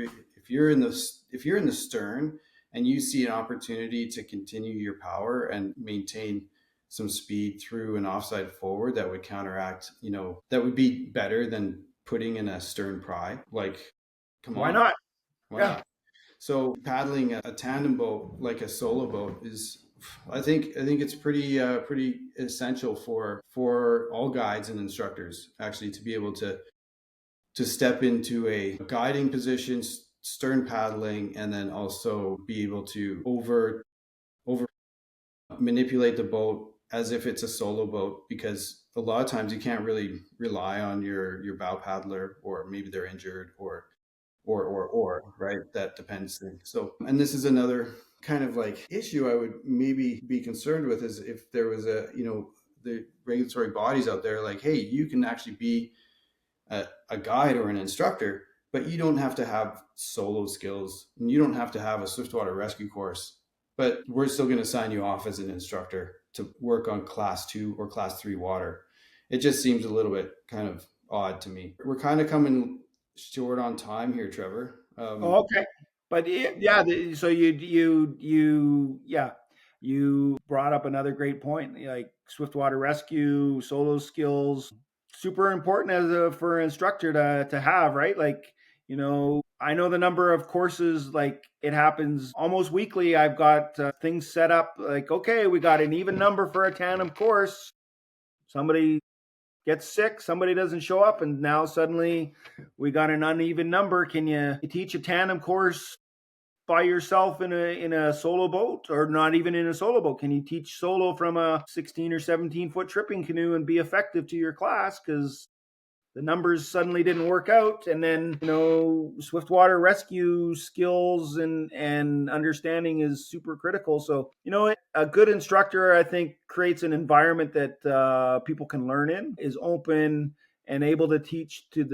you're in the stern and you see an opportunity to continue your power and maintain some speed through an offside forward that would counteract, that would be better than putting in a stern pry. Like, come Why on, not? why Yeah. not? So paddling a tandem boat like a solo boat is, I think it's pretty essential for all guides and instructors, actually, to be able to step into a guiding position, stern paddling, and then also be able to over manipulate the boat as if it's a solo boat, because a lot of times you can't really rely on your bow paddler, or maybe they're injured, or right, that depends. So, and this is another kind of like issue I would maybe be concerned with, is if there was the regulatory bodies out there like, hey, you can actually be a guide or an instructor, but you don't have to have solo skills, and you don't have to have a swiftwater rescue course, but we're still going to sign you off as an instructor to work on class 2 or class 3 water. It just seems a little bit kind of odd to me. We're kind of coming short on time here, Trevor. Oh, okay. But yeah, so you brought up another great point, like swiftwater rescue, solo skills, super important for an instructor to have, right? Like, I know the number of courses, like it happens almost weekly. I've got things set up like, okay, we got an even number for a tandem course. Somebody gets sick, somebody doesn't show up, and now suddenly we got an uneven number. Can you teach a tandem course by yourself in a solo boat, or not even in a solo boat? Can you teach solo from a 16 or 17-foot tripping canoe and be effective to your class because the numbers suddenly didn't work out? And then, swiftwater rescue skills and understanding is super critical. So, a good instructor, I think, creates an environment that people can learn in, is open and able to teach to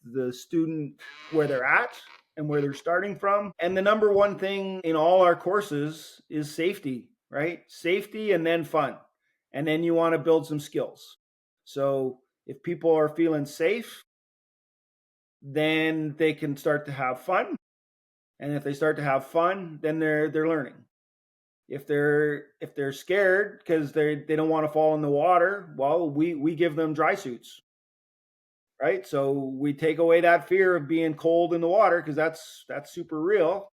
the student where they're at and where they're starting from. And the number one thing in all our courses is safety, right? Safety, and then fun. And then you want to build some skills. So if people are feeling safe, then they can start to have fun. And if they start to have fun, then they're learning. If they're scared because they don't want to fall in the water, well, we give them dry suits, right? So we take away that fear of being cold in the water, because that's super real.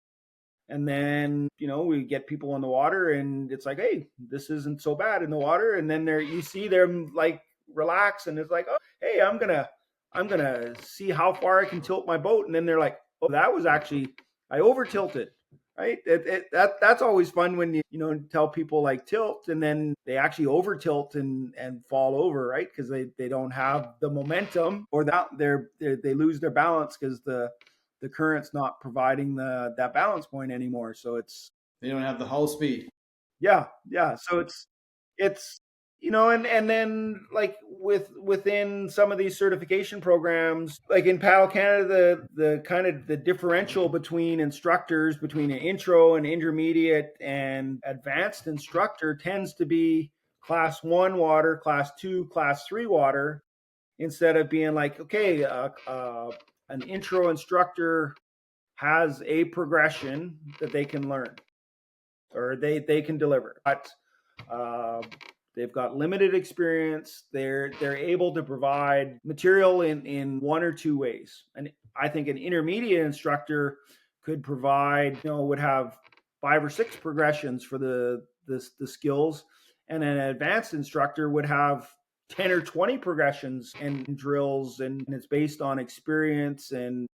And then, we get people in the water and it's like, hey, this isn't so bad in the water. And then you see them like relax, and it's like, oh, hey, I'm gonna see how far I can tilt my boat. And then they're like, oh, that was actually, I over tilted, right? That's always fun when you tell people like tilt, and then they actually over tilt and fall over, right? Because they don't have the momentum, or that they lose their balance because the current's not providing that balance point anymore. So it's, They don't have the hull speed. yeah. So it's and then like within some of these certification programs, like in Paddle Canada, the kind of the differential between instructors, between an intro and intermediate and advanced instructor, tends to be class 1 water, class 2, class 3 water, instead of being like, okay, an intro instructor has a progression that they can learn, or they can deliver. But uh, they've got limited experience. They're able to provide material in one or two ways. And I think an intermediate instructor could provide, would have 5 or 6 progressions for the skills, and an advanced instructor would have 10 or 20 progressions and drills, and it's based on experience and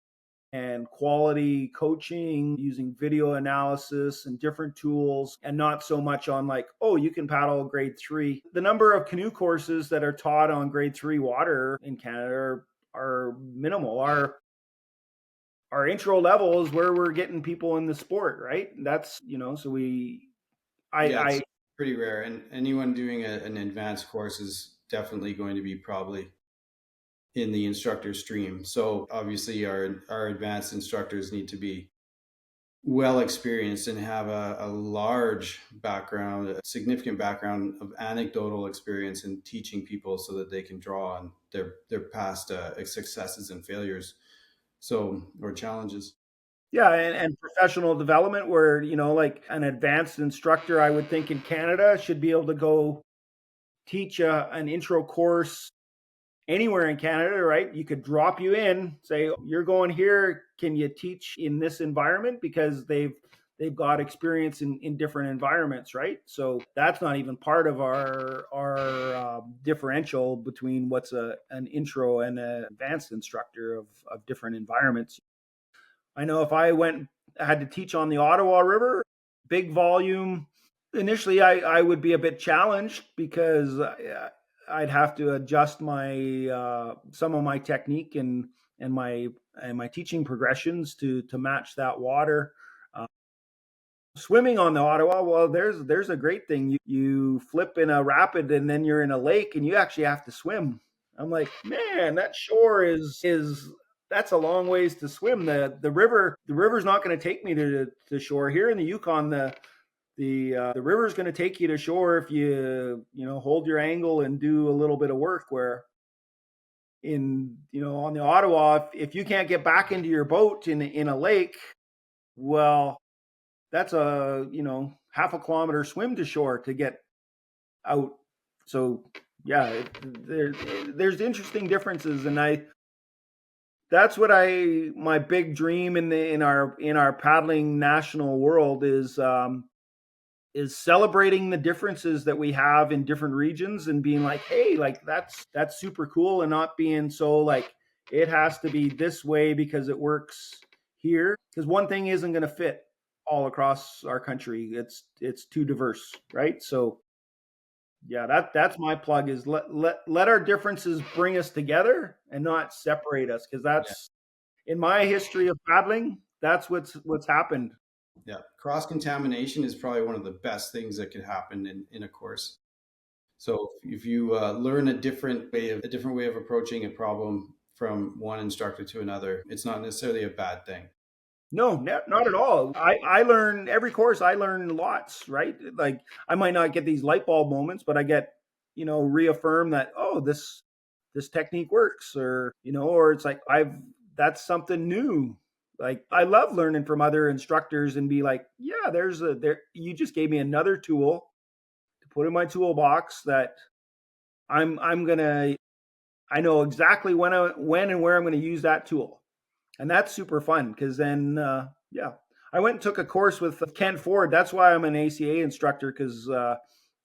quality coaching using video analysis and different tools, and not so much on like, oh, you can paddle grade 3. The number of canoe courses that are taught on grade 3 water in Canada are minimal. Our intro level is where we're getting people in the sport, right? That's, so we I Yeah, I pretty rare. And anyone doing an advanced course is definitely going to be probably in the instructor stream. So obviously, our advanced instructors need to be well experienced and have a large background, a significant background of anecdotal experience in teaching people, so that they can draw on their past successes and failures, so or challenges. Yeah, and professional development where, like an advanced instructor, I would think in Canada should be able to go teach an intro course anywhere in Canada, right? You could drop you in, say you're going here. Can you teach in this environment? Because they've got experience in different environments, right? So that's not even part of our differential between what's an intro and an advanced instructor of different environments. I know if I had to teach on the Ottawa River, big volume. Initially, I would be a bit challenged because I'd have to adjust my some of my technique and my my teaching progressions to match that water. Uh, Swimming on the Ottawa, well, there's a great thing. You flip in a rapid and then you're in a lake and you actually have to swim. I'm like, man, that shore is that's a long ways to swim. The river's not going to take me to shore here in the Yukon. The river is going to take you to shore if you hold your angle and do a little bit of work. Where in on the Ottawa, if you can't get back into your boat in a lake, well, that's a half a kilometer swim to shore to get out. So yeah, there's interesting differences, and I that's what I my big dream in our paddling national world is celebrating the differences that we have in different regions and being like, hey, like that's super cool, and not being so like it has to be this way because it works here, because one thing isn't going to fit all across our country. It's too diverse, right? So yeah, that's my plug is let our differences bring us together and not separate us, because Yeah, that's in my history of paddling, that's what's happened. yeah. Cross contamination is probably one of the best things that could happen in a course. So if you learn a different way of approaching a problem from one instructor to another, it's not necessarily a bad thing. No, not at all. I learn every course. I learn lots, right? Like I might not get these light bulb moments, but I get reaffirm that, oh, this technique works, or it's like I've that's something new. Like I love learning from other instructors and be like, yeah, there you just gave me another tool to put in my toolbox that I'm gonna I know exactly when and where I'm gonna use that tool, and that's super fun because then yeah, I went and took a course with Kent Ford. That's why I'm an ACA instructor, because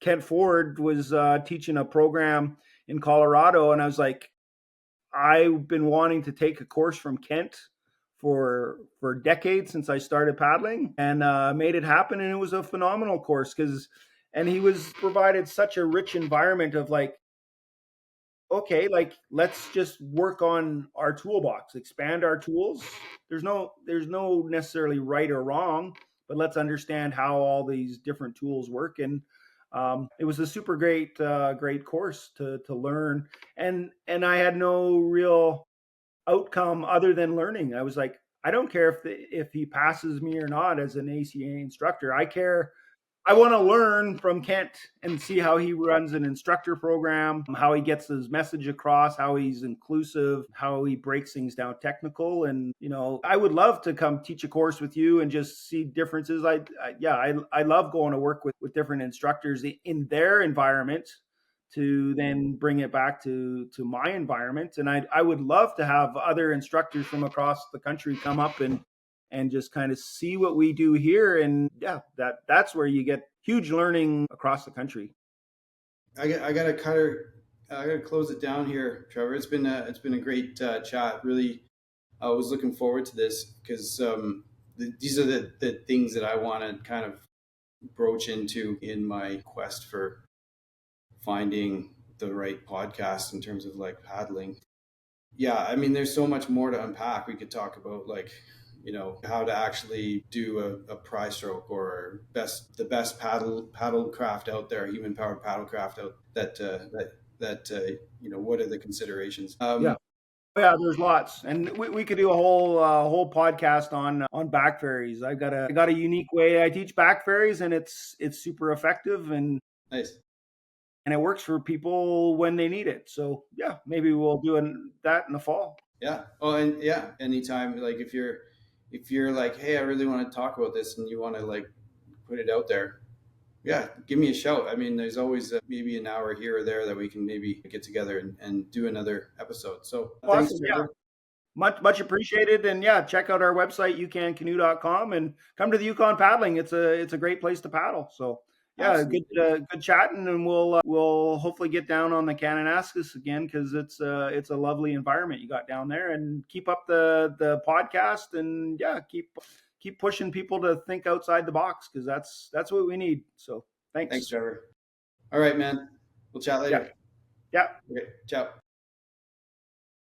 Kent Ford was teaching a program in Colorado, and I was like, I've been wanting to take a course from Kent for decades since I started paddling, and made it happen, and it was a phenomenal course because and he was provided such a rich environment of like, okay, like let's just work on our toolbox, expand our tools. There's no necessarily right or wrong, but let's understand how all these different tools work. And it was a super great course to learn, and I had no real outcome other than learning. I was like, I don't care if he passes me or not as an ACA instructor. I want to learn from Kent and see how he runs an instructor program, how he gets his message across, how he's inclusive, how he breaks things down technical. And, I would love to come teach a course with you and just see differences. I love going to work with different instructors in their environment to then bring it back to my environment. And I would love to have other instructors from across the country come up and just kind of see what we do here. And yeah, that's where you get huge learning across the country. I gotta cut her. I gotta close it down here, Trevor. It's been a great chat. Really, I was looking forward to this because these are the things that I want to kind of broach into in my quest for finding the right podcast in terms of like paddling. Yeah, I mean, there's so much more to unpack. We could talk about like how to actually do a pry stroke, or the best paddle craft out there, human powered paddle craft out what are the considerations? Yeah. Yeah, there's lots, and we could do a whole podcast on back ferries. I got a unique way I teach back ferries, and it's super effective, Nice. and it works for people when they need it. So yeah, maybe we'll do that in the fall. Yeah. Oh, and yeah, anytime, like if you're like, hey, I really want to talk about this, and you want to like put it out there, yeah, give me a shout. I mean, there's always maybe an hour here or there that we can maybe get together and do another episode. So thanks, Awesome. Yeah. Trevor. Much appreciated. And yeah, check out our website, youcancanoe.com, and come to the Yukon paddling. It's a great place to paddle. So yeah, Absolutely. good chatting, and we'll hopefully get down on the Kananaskis again, because it's a lovely environment you got down there. And keep up the podcast, and yeah, keep pushing people to think outside the box, because that's what we need. So Thanks, thanks. Trevor. All right, man. We'll chat Yeah. later. Yeah. Okay. Ciao.